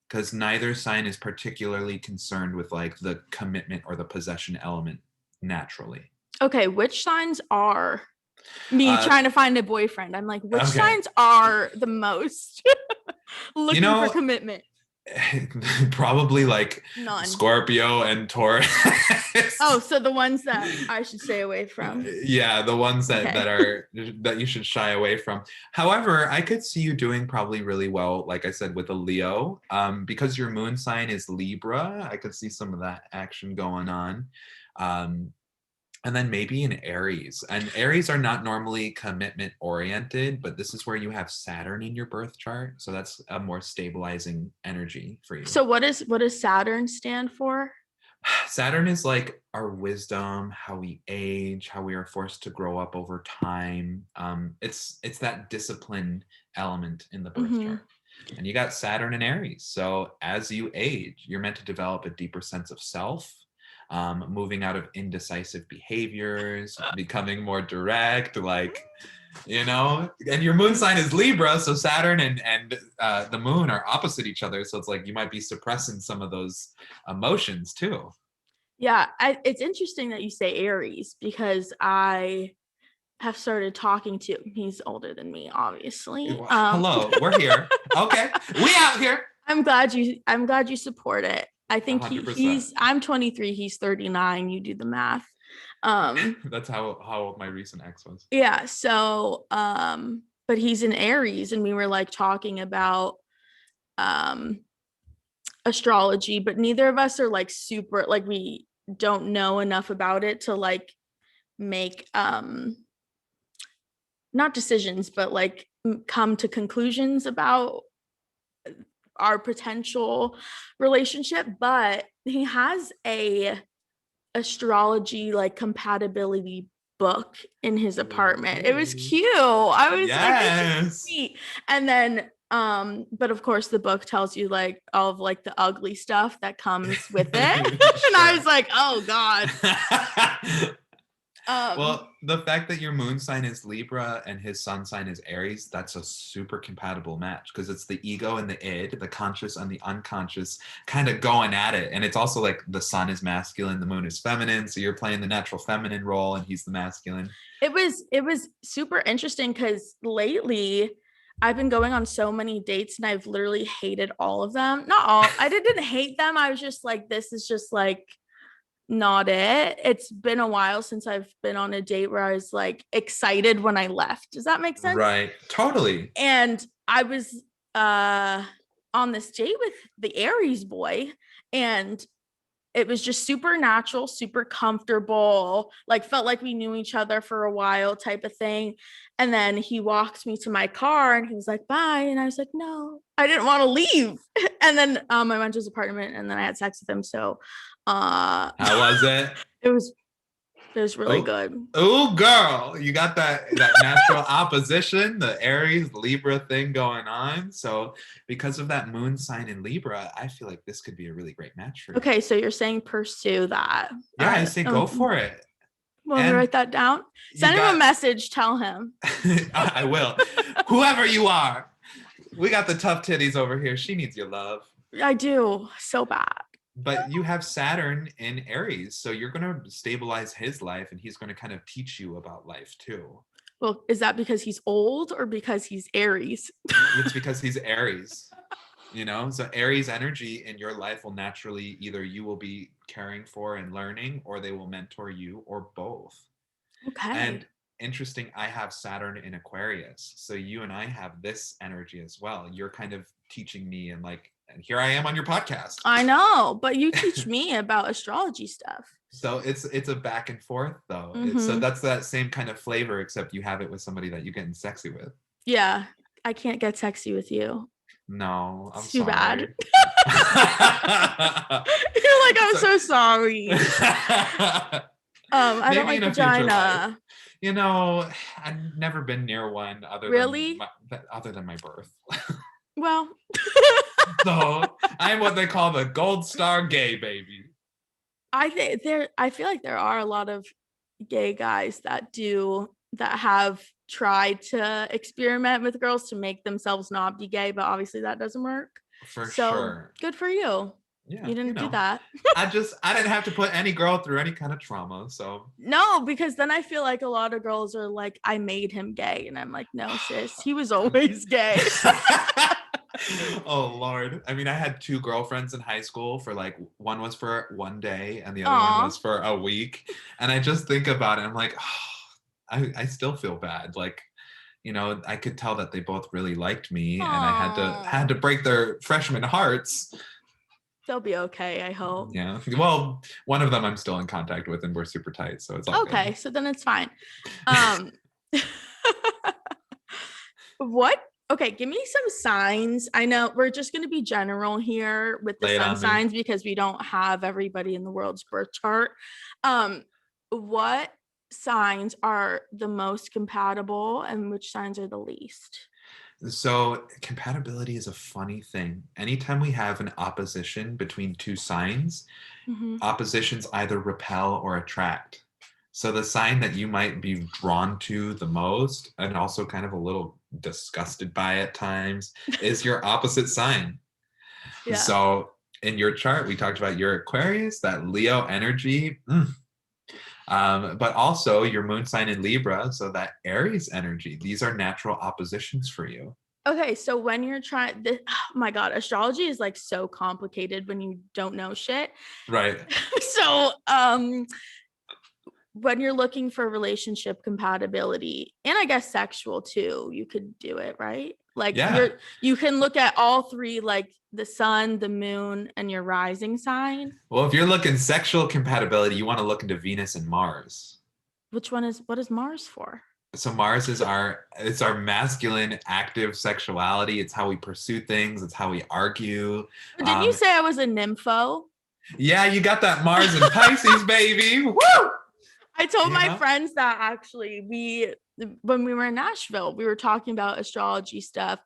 [SPEAKER 2] because neither sign is particularly concerned with like the commitment or the possession element naturally.
[SPEAKER 1] Okay, which signs are me
[SPEAKER 2] Uh,
[SPEAKER 1] trying to find a boyfriend? I'm like, which
[SPEAKER 2] okay.
[SPEAKER 1] signs are the most
[SPEAKER 2] You
[SPEAKER 1] looking for
[SPEAKER 2] know,
[SPEAKER 1] commitment?
[SPEAKER 2] probably like
[SPEAKER 1] None.
[SPEAKER 2] Scorpio and Taurus.
[SPEAKER 1] Oh, so the ones that I should stay away from.
[SPEAKER 2] Yeah, the ones
[SPEAKER 1] Okay.
[SPEAKER 2] that you should shy away from. However, I could see you doing probably really well, like I said, with a Leo, because your moon sign is Libra. I could see some of that action going on. Um, and then maybe in Aries. And Aries are not normally commitment oriented, but this is where you have Saturn in your birth chart. So that's a more stabilizing energy for you.
[SPEAKER 1] So what does Saturn stand for?
[SPEAKER 2] Saturn is like our wisdom, how we age, how we are forced to grow up over time. It's that discipline element in the birth
[SPEAKER 1] Mm-hmm.
[SPEAKER 2] chart. And you got Saturn and Aries. So as you age, you're meant to develop a deeper sense of self, moving out of indecisive behaviors, becoming more direct, like, and your moon sign is Libra, so Saturn and the moon are opposite each other, so it's like you might be suppressing some of those emotions too.
[SPEAKER 1] Yeah, it's interesting that you say Aries because I have started talking to, he's older than me, obviously.
[SPEAKER 2] Hello, we're here. Okay, we out here.
[SPEAKER 1] I'm glad you support it. I think
[SPEAKER 2] 100%.
[SPEAKER 1] I'm 23, he's 39. You do the math. Um,
[SPEAKER 2] That's how old my recent ex was.
[SPEAKER 1] yeah, so but he's in Aries, and we were like talking about um astrology, but neither of us are like super, like we don't know enough about it to like make not decisions, but like come to conclusions about our potential relationship. But he has a astrology like compatibility book in his apartment. It was
[SPEAKER 2] Ooh.
[SPEAKER 1] cute. I was like, this is
[SPEAKER 2] Yes.
[SPEAKER 1] sweet. And then but of course the book tells you like all of like the ugly stuff that comes with it. And I was
[SPEAKER 2] Sure.
[SPEAKER 1] like, oh God.
[SPEAKER 2] Well, the fact that your moon sign is Libra and his sun sign is Aries, that's a super compatible match because it's the ego and the id, the conscious and the unconscious kind of going at it. And it's also like the sun is masculine, the moon is feminine. So you're playing the natural feminine role and he's the masculine.
[SPEAKER 1] It was super interesting because lately I've been going on so many dates and I've literally hated all of them. Not all. I didn't hate them. I was just like, this is just like not it. It's been a while since I've been on a date where I was like excited when I left. Does that make sense?
[SPEAKER 2] Right. Totally.
[SPEAKER 1] And I was on this date with the Aries boy, and it was just super natural, super comfortable, like felt like we knew each other for a while type of thing. And then he walked me to my car and he was like, bye. And I was like, no, I didn't want to leave. And then I went to his apartment and then I had sex with him. So
[SPEAKER 2] How was it?
[SPEAKER 1] it was really
[SPEAKER 2] Oh,
[SPEAKER 1] good.
[SPEAKER 2] oh, girl, you got that natural opposition, the Aries Libra thing going on. So, because of that moon sign in Libra, I feel like this could be a really great match for you.
[SPEAKER 1] Okay, so you're saying pursue that.
[SPEAKER 2] Yeah, I say go for it.
[SPEAKER 1] Want me to
[SPEAKER 2] And
[SPEAKER 1] write that down? Send him a message. Tell him.
[SPEAKER 2] I will. Whoever you are, we got the tough titties over here. She needs your love.
[SPEAKER 1] I do so bad.
[SPEAKER 2] But you have Saturn in Aries, so you're going to stabilize his life and he's going to kind of teach you about life too.
[SPEAKER 1] Well, is that because he's old or because he's Aries?
[SPEAKER 2] It's because he's Aries. So Aries energy in your life will naturally, either you will be caring for and learning, or they will mentor you, or both.
[SPEAKER 1] Okay.
[SPEAKER 2] And interesting, I have Saturn in Aquarius, so you and I have this energy as well. You're kind of teaching me, and here I am on your podcast.
[SPEAKER 1] I know, but you teach me about astrology stuff.
[SPEAKER 2] So it's a back and forth though.
[SPEAKER 1] Mm-hmm.
[SPEAKER 2] So that's that same kind of flavor, except you have it with somebody that you're getting sexy with.
[SPEAKER 1] Yeah, I can't get sexy with you.
[SPEAKER 2] No, I'm
[SPEAKER 1] too
[SPEAKER 2] sorry.
[SPEAKER 1] Bad. You're like, I'm so sorry. I don't like vagina.
[SPEAKER 2] I've never been near one other than my birth.
[SPEAKER 1] Well,
[SPEAKER 2] so I'm what they call the gold star gay baby.
[SPEAKER 1] I feel like there are a lot of gay guys that have tried to experiment with girls to make themselves not be gay, but obviously that doesn't work.
[SPEAKER 2] For
[SPEAKER 1] So
[SPEAKER 2] sure.
[SPEAKER 1] good for you.
[SPEAKER 2] Yeah,
[SPEAKER 1] You didn't do that.
[SPEAKER 2] I didn't have to put any girl through any kind of trauma. So
[SPEAKER 1] No, because then I feel like a lot of girls are like, I made him gay. And I'm like, no, sis, he was always gay.
[SPEAKER 2] oh Lord. I mean, I had two girlfriends in high school for like one was for one day and the other one
[SPEAKER 1] Aw.
[SPEAKER 2] was for a week. And I just think about it. I'm like, I still feel bad. Like, I could tell that they both really liked me and I had to
[SPEAKER 1] Aw.
[SPEAKER 2] break their freshman hearts.
[SPEAKER 1] They'll be okay, I hope.
[SPEAKER 2] Yeah. Well, one of them I'm still in contact with and we're super tight, so it's all good.
[SPEAKER 1] Okay, so then it's fine. Um what okay, give me some signs. I know we're just going to be general here with the
[SPEAKER 2] Lay it
[SPEAKER 1] sun
[SPEAKER 2] on me.
[SPEAKER 1] signs because we don't have everybody in the world's birth chart. Um what signs are the most compatible and which signs are the least?
[SPEAKER 2] So compatibility is a funny thing. Anytime we have an opposition between two signs,
[SPEAKER 1] Mm-hmm.
[SPEAKER 2] oppositions either repel or attract. So the sign that you might be drawn to the most and also kind of a little disgusted by at times is your opposite sign.
[SPEAKER 1] Yeah.
[SPEAKER 2] So in your chart, we talked about your Aquarius, that Leo energy. But also your moon sign in Libra, so that Aries energy. These are natural oppositions for you.
[SPEAKER 1] Okay, so when you're trying this, oh my god, astrology is like so complicated when you don't know shit.
[SPEAKER 2] Right.
[SPEAKER 1] So, when you're looking for relationship compatibility and I guess sexual too, you could do it, right? Like
[SPEAKER 2] Yeah.
[SPEAKER 1] you can look at all three, like the sun, the moon, and your rising sign.
[SPEAKER 2] Well, if you're looking sexual compatibility, you want to look into Venus and Mars.
[SPEAKER 1] What is Mars for?
[SPEAKER 2] So Mars is our masculine active sexuality. It's how we pursue things. It's how we argue.
[SPEAKER 1] Didn't you say I was a nympho?
[SPEAKER 2] Yeah, you got that Mars and Pisces, baby. Woo!
[SPEAKER 1] I told
[SPEAKER 2] You
[SPEAKER 1] my
[SPEAKER 2] know?
[SPEAKER 1] friends that actually when we were in Nashville, we were talking about astrology stuff.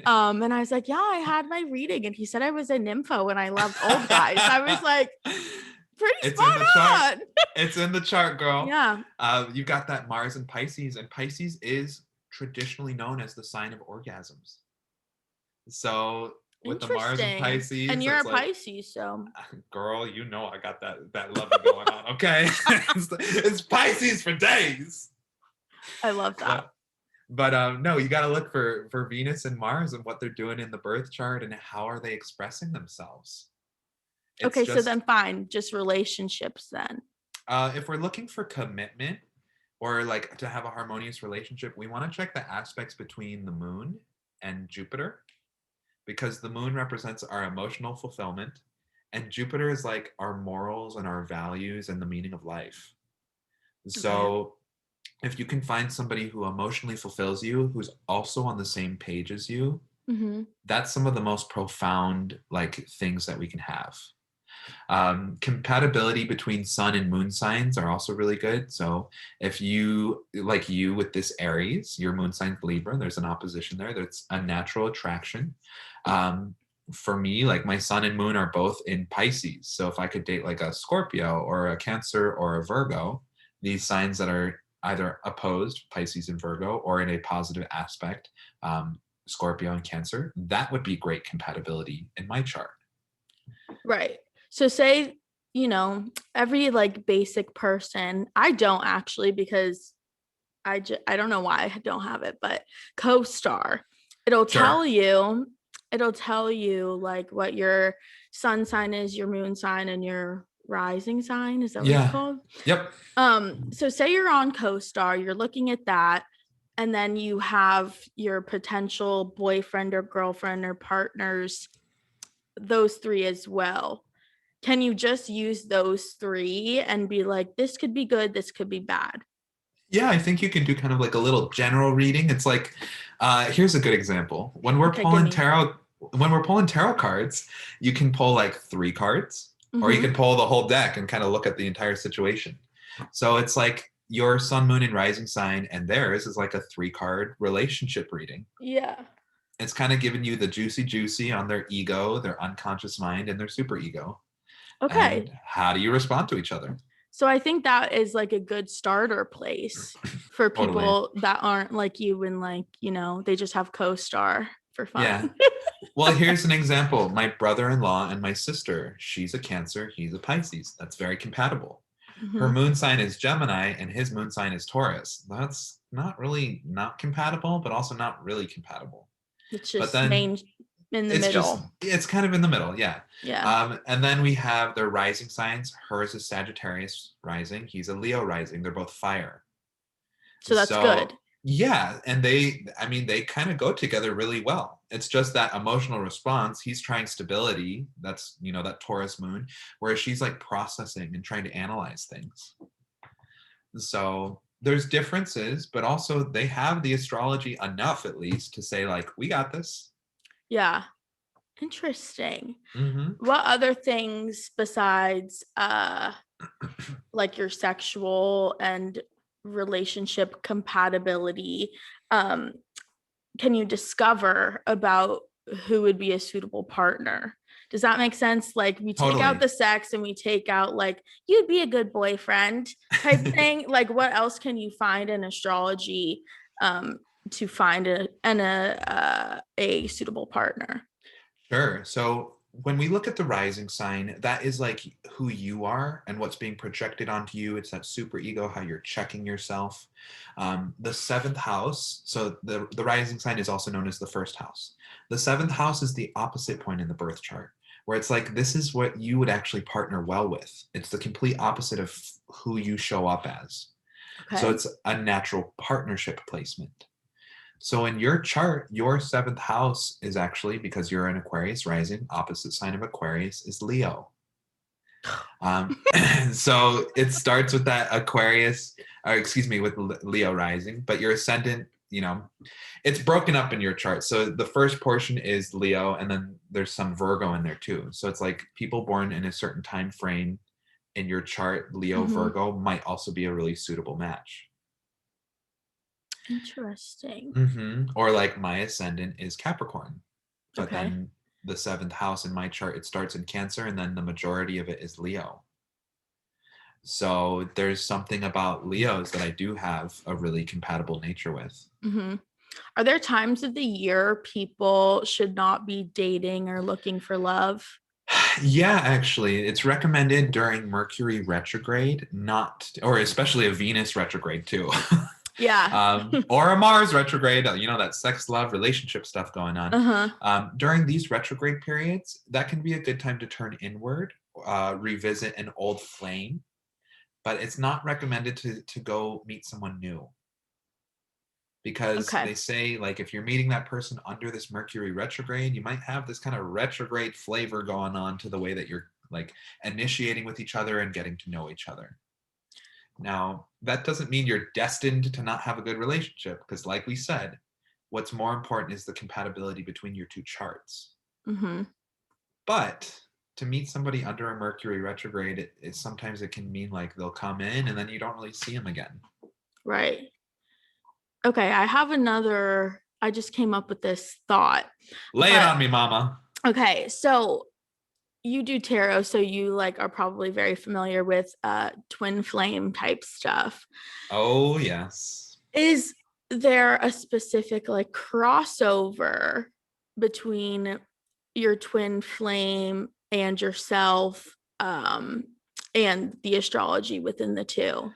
[SPEAKER 1] And I was like, yeah, I had my reading. And he said I was a nympho and I loved old guys. I was like, pretty
[SPEAKER 2] It's in
[SPEAKER 1] spot
[SPEAKER 2] the chart.
[SPEAKER 1] on.
[SPEAKER 2] It's in the chart, girl.
[SPEAKER 1] Yeah.
[SPEAKER 2] You got that Mars and Pisces is traditionally known as the sign of orgasms. So with the Mars and
[SPEAKER 1] Interesting. And
[SPEAKER 2] Pisces,
[SPEAKER 1] you're
[SPEAKER 2] it's
[SPEAKER 1] a
[SPEAKER 2] like,
[SPEAKER 1] Pisces, so
[SPEAKER 2] girl, I got that love going on. Okay, it's Pisces for days.
[SPEAKER 1] I love that.
[SPEAKER 2] But no, you got to look for Venus and Mars and what they're doing in the birth chart and how are they expressing themselves. It's
[SPEAKER 1] Okay, so
[SPEAKER 2] just
[SPEAKER 1] then fine, just relationships then.
[SPEAKER 2] if we're looking for commitment or like to have a harmonious relationship, we want to check the aspects between the moon and Jupiter because the moon represents our emotional fulfillment and Jupiter is like our morals and our values and the meaning of life.
[SPEAKER 1] Okay.
[SPEAKER 2] So if you can find somebody who emotionally fulfills you, who's also on the same page as you,
[SPEAKER 1] Mm-hmm.
[SPEAKER 2] that's some of the most profound like things that we can have. Compatibility between sun and moon signs are also really good. So if you like you with this Aries, your moon sign's Libra, there's an opposition there. That's a natural attraction. For me, like my sun and moon are both in Pisces. So if I could date like a Scorpio or a Cancer or a Virgo, these signs that are either opposed, Pisces and Virgo, or in a positive aspect, Scorpio and Cancer, that would be great compatibility in my chart.
[SPEAKER 1] Right. So say, every like basic person, I don't actually because I don't know why I don't have it, but CoStar, it'll
[SPEAKER 2] Sure.
[SPEAKER 1] tell you, it'll tell you like what your sun sign is, your moon sign, and your rising sign. Is that what it's
[SPEAKER 2] Yeah.
[SPEAKER 1] called?
[SPEAKER 2] Yep.
[SPEAKER 1] So say you're on CoStar, you're looking at that, and then you have your potential boyfriend or girlfriend or partners, those three as well. Can you just use those three and be like, this could be good, this could be bad?
[SPEAKER 2] Yeah, I think you can do kind of like a little general reading. It's like, here's a good example.
[SPEAKER 1] Okay, give me.
[SPEAKER 2] When we're pulling tarot cards, you can pull like 3 cards, or you
[SPEAKER 1] Mm-hmm.
[SPEAKER 2] can pull the whole deck and kind of look at the entire situation. So it's like your sun, moon, and rising sign, and theirs is like a 3-card relationship reading.
[SPEAKER 1] Yeah.
[SPEAKER 2] It's kind of giving you the juicy on their ego, their unconscious mind, and their super ego.
[SPEAKER 1] Okay.
[SPEAKER 2] And how do you respond to each other?
[SPEAKER 1] So I think that is like a good starter place for
[SPEAKER 2] Totally.
[SPEAKER 1] people that aren't like you and like, they just have CoStar for
[SPEAKER 2] Yeah.
[SPEAKER 1] fun.
[SPEAKER 2] Well, here's an example. My brother-in-law and my sister, she's a Cancer, he's a Pisces. That's very compatible. Her
[SPEAKER 1] Hmm.
[SPEAKER 2] moon sign is Gemini and his moon sign is Taurus. That's not really not compatible, but also not really compatible.
[SPEAKER 1] It's
[SPEAKER 2] But
[SPEAKER 1] just
[SPEAKER 2] then
[SPEAKER 1] main in the middle.
[SPEAKER 2] it's kind of in the middle, yeah.
[SPEAKER 1] Yeah.
[SPEAKER 2] And then we have their rising signs. Hers is Sagittarius rising. He's a Leo rising. They're both fire.
[SPEAKER 1] So that's good.
[SPEAKER 2] So yeah, and I mean, they kind of go together really well. It's just that emotional response. He's trying stability. That's, that Taurus moon, whereas she's like processing and trying to analyze things. So there's differences, but also they have the astrology enough at least to say like, we got this.
[SPEAKER 1] Yeah. Interesting.
[SPEAKER 2] Mm-hmm.
[SPEAKER 1] What other things besides like your sexual and relationship compatibility um can you discover about who would be a suitable partner? Does that make sense? Like we take out
[SPEAKER 2] Totally.
[SPEAKER 1] the sex and we take out like you'd be a good boyfriend type thing. Like what else can you find in astrology um to find a suitable partner?
[SPEAKER 2] Sure. So when we look at the rising sign, that is like who you are and what's being projected onto you. It's that super ego, how you're checking yourself. The seventh house, so the rising sign is also known as the first house. The seventh house is the opposite point in the birth chart, where it's like this is what you would actually partner well with. It's the complete opposite of who you show up as. So
[SPEAKER 1] Okay.
[SPEAKER 2] it's a natural partnership placement. So in your chart, your seventh house is actually, because you're an Aquarius rising, opposite sign of Aquarius is Leo. Um, so it starts with that Aquarius, or excuse me, with Leo rising, but your ascendant, it's broken up in your chart. So the first portion is Leo, and then there's some Virgo in there too. So it's like people born in a certain time frame in your chart, Leo,
[SPEAKER 1] Mm-hmm.
[SPEAKER 2] Virgo might also be a really suitable match.
[SPEAKER 1] Interesting.
[SPEAKER 2] Or like my ascendant is Capricorn, but
[SPEAKER 1] Okay.
[SPEAKER 2] then the seventh house in my chart, it starts in Cancer, and then the majority of it is Leo. So there's something about Leos that I do have a really compatible nature with.
[SPEAKER 1] Mm-hmm. Are there times of the year people should not be dating or looking for love?
[SPEAKER 2] Yeah, actually, it's recommended during Mercury retrograde, not, or especially a Venus retrograde too,
[SPEAKER 1] Yeah.
[SPEAKER 2] or a Mars retrograde, that sex, love, relationship stuff going on.
[SPEAKER 1] Uh-huh.
[SPEAKER 2] During these retrograde periods, that can be a good time to turn inward, revisit an old flame, but it's not recommended to go meet someone new, because
[SPEAKER 1] Okay.
[SPEAKER 2] they say like if you're meeting that person under this Mercury retrograde, you might have this kind of retrograde flavor going on to the way that you're like initiating with each other and getting to know each other. Now, that doesn't mean you're destined to not have a good relationship, because like we said, what's more important is the compatibility between your two charts.
[SPEAKER 1] Mm-hmm.
[SPEAKER 2] But to meet somebody under a Mercury retrograde, sometimes it can mean like they'll come in and then you don't really see them again.
[SPEAKER 1] Right. Okay. I just came up with this thought,
[SPEAKER 2] Lay it
[SPEAKER 1] but
[SPEAKER 2] on me, mama.
[SPEAKER 1] okay. So you do tarot, so you like are probably very familiar with twin flame type stuff.
[SPEAKER 2] Oh, yes.
[SPEAKER 1] Is there a specific like crossover between your twin flame and yourself and the astrology within the two?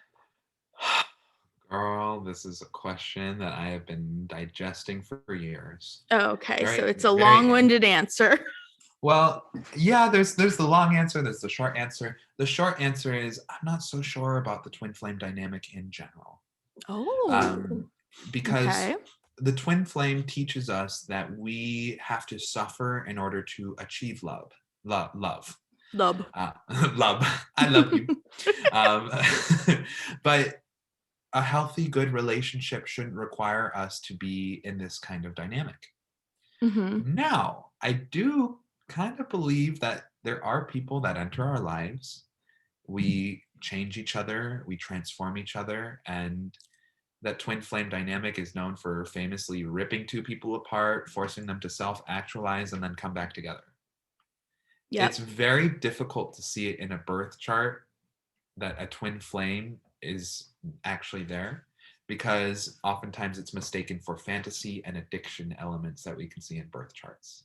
[SPEAKER 2] Girl, this is a question that I have been digesting for years.
[SPEAKER 1] Oh, okay, so
[SPEAKER 2] Very,
[SPEAKER 1] it's a
[SPEAKER 2] very
[SPEAKER 1] long-winded answer.
[SPEAKER 2] well, yeah, there's the long answer, there's the short answer. The short answer is I'm not so sure about the twin flame dynamic in general.
[SPEAKER 1] Oh,
[SPEAKER 2] Um, because
[SPEAKER 1] okay.
[SPEAKER 2] the twin flame teaches us that we have to suffer in order to achieve love. Love.
[SPEAKER 1] Lub.
[SPEAKER 2] Uh, love. I love you. Um, but a healthy, good relationship shouldn't require us to be in this kind of dynamic.
[SPEAKER 1] Mm-hmm.
[SPEAKER 2] Now, I do kind of believe that there are people that enter our lives. We change each other, we transform each other, and that twin flame dynamic is known for famously ripping two people apart, forcing them to self actualize, and then come back together. It's
[SPEAKER 1] Yep.
[SPEAKER 2] very difficult to see it in a birth chart that a twin flame is actually there, because oftentimes it's mistaken for fantasy and addiction elements that we can see in birth charts.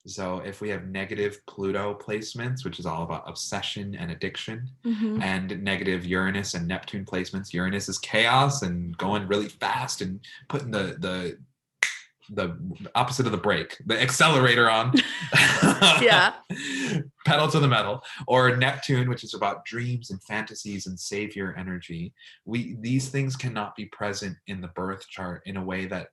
[SPEAKER 2] So if we have negative Pluto placements, which is all about obsession and addiction,
[SPEAKER 1] Mm-hmm.
[SPEAKER 2] and negative Uranus and Neptune placements, Uranus is chaos and going really fast and putting the opposite of the brake, the accelerator on.
[SPEAKER 1] Yeah.
[SPEAKER 2] Pedal to the metal. Or Neptune, which is about dreams and fantasies and savior energy. These things cannot be present in the birth chart in a way that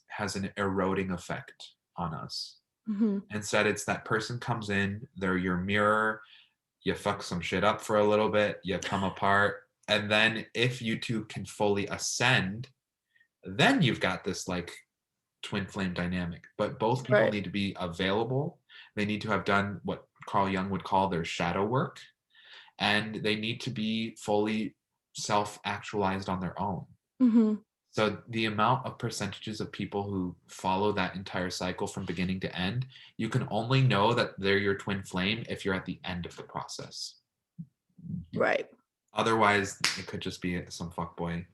[SPEAKER 2] has an eroding effect on us.
[SPEAKER 1] Mm-hmm.
[SPEAKER 2] Instead, it's that person comes in, they're your mirror, you fuck some shit up for a little bit, you come apart, and then if you two can fully ascend, then you've got this like twin flame dynamic. But both people
[SPEAKER 1] Right.
[SPEAKER 2] need to be available. They need to have done what Carl Jung would call their shadow work, and they need to be fully self-actualized on their own.
[SPEAKER 1] Mm-hmm.
[SPEAKER 2] So the amount of percentages of people who follow that entire cycle from beginning to end, you can only know that they're your twin flame if you're at the end of the process.
[SPEAKER 1] Right.
[SPEAKER 2] Otherwise, it could just be some fuckboy.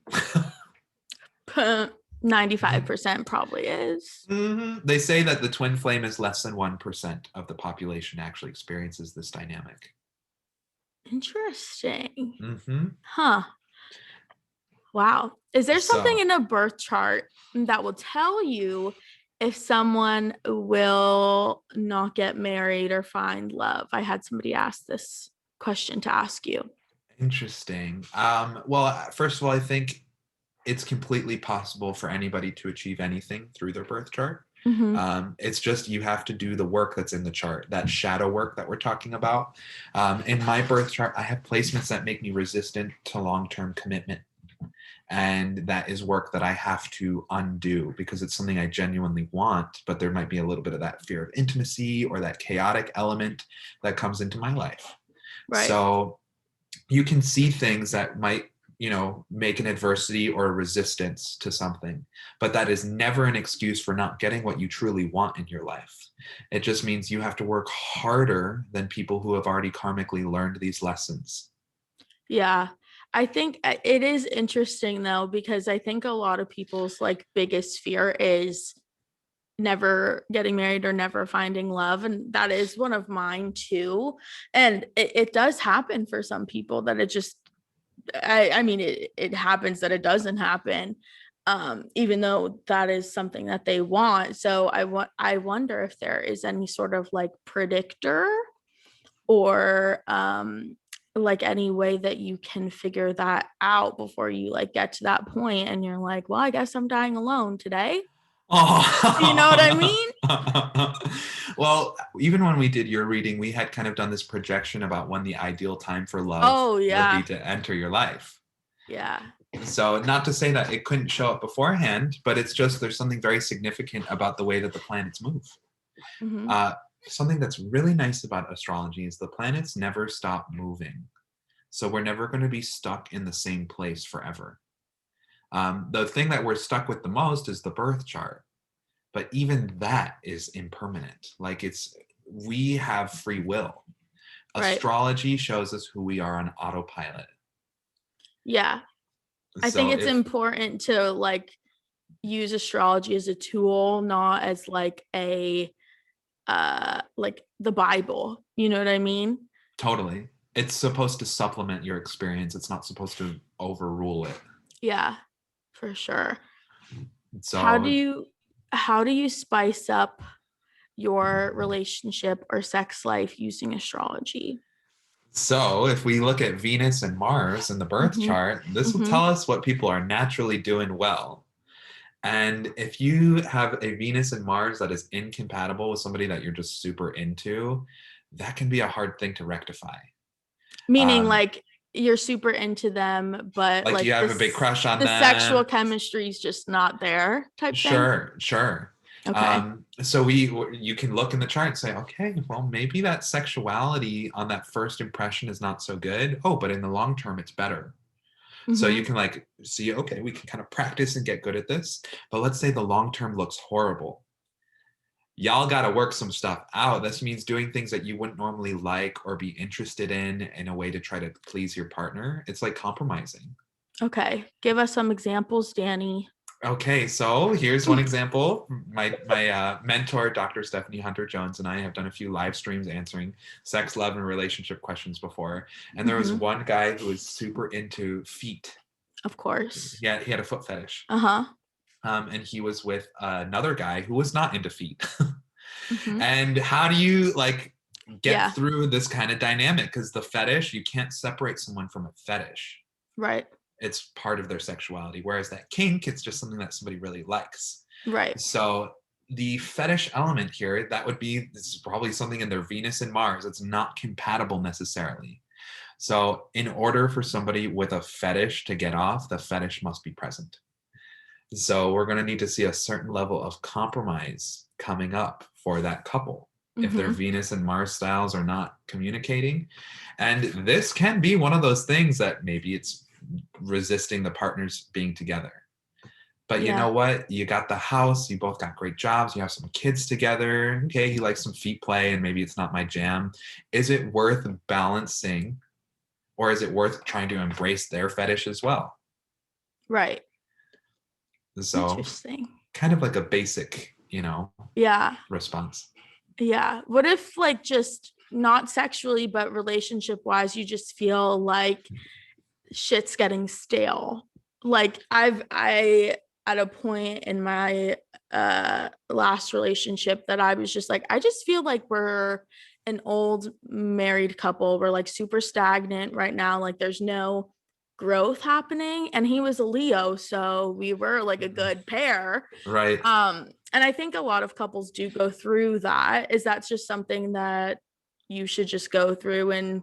[SPEAKER 1] 95% probably is.
[SPEAKER 2] Mm-hmm. They say that the twin flame is less than 1% of the population actually experiences this dynamic.
[SPEAKER 1] Interesting.
[SPEAKER 2] Mm-hmm.
[SPEAKER 1] Huh. Wow. Is there something
[SPEAKER 2] So,
[SPEAKER 1] in a birth chart that will tell you if someone will not get married or find love? I had somebody ask this question to ask you.
[SPEAKER 2] interesting. Well, first of all, I think it's completely possible for anybody to achieve anything through their birth chart.
[SPEAKER 1] Mm-hmm.
[SPEAKER 2] It's just you have to do the work that's in the chart, that shadow work that we're talking about. In my birth chart, I have placements that make me resistant to long-term commitment. And that is work that I have to undo because it's something I genuinely want, but there might be a little bit of that fear of intimacy or that chaotic element that comes into my life.
[SPEAKER 1] Right.
[SPEAKER 2] So you can see things that might, make an adversity or a resistance to something, but that is never an excuse for not getting what you truly want in your life. It just means you have to work harder than people who have already karmically learned these lessons.
[SPEAKER 1] Yeah. I think it is interesting though, because I think a lot of people's like biggest fear is never getting married or never finding love. And that is one of mine too. And it does happen for some people that it just, I mean, it happens that it doesn't happen. Even though that is something that they want. So I wonder if there is any sort of like predictor or like any way that you can figure that out before you like get to that point and you're like, well, I guess I'm dying alone today. You know what I
[SPEAKER 2] Oh.
[SPEAKER 1] mean?
[SPEAKER 2] Well, even when we did your reading, we had kind of done this projection about when the ideal time for love
[SPEAKER 1] Oh
[SPEAKER 2] would be
[SPEAKER 1] yeah.
[SPEAKER 2] to enter your life.
[SPEAKER 1] Yeah.
[SPEAKER 2] So, not to say that it couldn't show up beforehand, but it's just there's something very significant about the way that the planets move.
[SPEAKER 1] Mm-hmm.
[SPEAKER 2] Uh, Something that's really nice about astrology is the planets never stop moving. So, we're never going to be stuck in the same place forever. The thing that we're stuck with the most is the birth chart, but even that is impermanent. Like we have free will.
[SPEAKER 1] Right.
[SPEAKER 2] Astrology shows us who we are on autopilot.
[SPEAKER 1] Yeah. I think
[SPEAKER 2] So
[SPEAKER 1] it's
[SPEAKER 2] if
[SPEAKER 1] important to like use astrology as a tool, not as like the Bible. You know what I mean?
[SPEAKER 2] totally, it's supposed to supplement your experience. It's not supposed to overrule it.
[SPEAKER 1] Yeah, for sure. How do
[SPEAKER 2] So
[SPEAKER 1] you how do you spice up your relationship or sex life using astrology?
[SPEAKER 2] so if we look at Venus and Mars in the birth
[SPEAKER 1] Mm-hmm.
[SPEAKER 2] chart, this will
[SPEAKER 1] Mm-hmm.
[SPEAKER 2] tell us what people are naturally doing well. And if you have a Venus and Mars that is incompatible with somebody that you're just super into, that can be a hard thing to rectify.
[SPEAKER 1] Meaning
[SPEAKER 2] Um,
[SPEAKER 1] like you're super into them, but
[SPEAKER 2] like you
[SPEAKER 1] like
[SPEAKER 2] have a big
[SPEAKER 1] this
[SPEAKER 2] crush on
[SPEAKER 1] the sexual
[SPEAKER 2] them.
[SPEAKER 1] chemistry is just not there type thing.
[SPEAKER 2] Sure, sure.
[SPEAKER 1] Okay.
[SPEAKER 2] So you can look in the chart and say, okay, well, maybe that sexuality on that first impression is not so good. Oh, but in the long term, it's better. So you
[SPEAKER 1] Mm-hmm.
[SPEAKER 2] can like see, okay, we can kind of practice and get good at this. But let's say the long term looks horrible. Y'all got to work some stuff out. This means doing things that you wouldn't normally like or be interested in a way to try to please your partner. It's like compromising.
[SPEAKER 1] Okay. Give us some examples, Danny.
[SPEAKER 2] Okay, so here's one example. My mentor, Dr. Stephanie Hunter Jones, and I have done a few live streams answering sex, love, and relationship questions before. And there was
[SPEAKER 1] Mhm.
[SPEAKER 2] one guy who was super into feet.
[SPEAKER 1] Of course.
[SPEAKER 2] He had a foot fetish.
[SPEAKER 1] Uh-huh.
[SPEAKER 2] And he was with another guy who was not into feet.
[SPEAKER 1] Mhm.
[SPEAKER 2] And how do you like get
[SPEAKER 1] Yeah.
[SPEAKER 2] through this kind of dynamic? Because the fetish, you can't separate someone from a fetish.
[SPEAKER 1] Right.
[SPEAKER 2] It's part of their sexuality. Whereas that kink, it's just something that somebody really likes.
[SPEAKER 1] Right.
[SPEAKER 2] So the fetish element here, that would be, this is probably something in their Venus and Mars. It's not compatible necessarily. So in order for somebody with a fetish to get off, the fetish must be present. So we're going to need to see a certain level of compromise coming up for that couple if their
[SPEAKER 1] Mhm.
[SPEAKER 2] Venus and Mars styles are not communicating. And this can be one of those things that maybe it's resisting the partners being together. But you
[SPEAKER 1] Yeah.
[SPEAKER 2] know what? You got the house, you both got great jobs, you have some kids together. Okay, he likes some feet play and maybe it's not my jam. Is it worth balancing, or is it worth trying to embrace their fetish as well?
[SPEAKER 1] Right.
[SPEAKER 2] So
[SPEAKER 1] Interesting.
[SPEAKER 2] kind of like a basic,
[SPEAKER 1] Yeah.
[SPEAKER 2] response.
[SPEAKER 1] Yeah. What if like just not sexually but relationship wise you just feel like shit's getting stale? Like I at a point in my last relationship that I was just like I just feel like we're an old married couple. We're like super stagnant right now. Like there's no growth happening, and he was a Leo, so we were like a good pair.
[SPEAKER 2] Right.
[SPEAKER 1] And I think a lot of couples do go through that. Is that just something that you should just go through and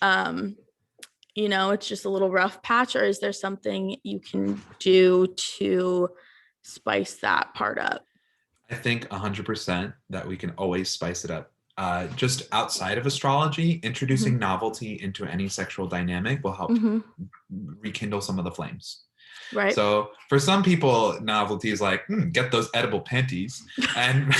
[SPEAKER 1] um it's just a little rough patch, or is there something you can do to spice that part up?
[SPEAKER 2] I think 100% that we can always spice it up. Just outside of astrology, introducing
[SPEAKER 1] Mm-hmm.
[SPEAKER 2] novelty into any sexual dynamic will help
[SPEAKER 1] Mm-hmm.
[SPEAKER 2] rekindle some of the flames.
[SPEAKER 1] Right.
[SPEAKER 2] So for some people, novelty is like, get those edible panties. And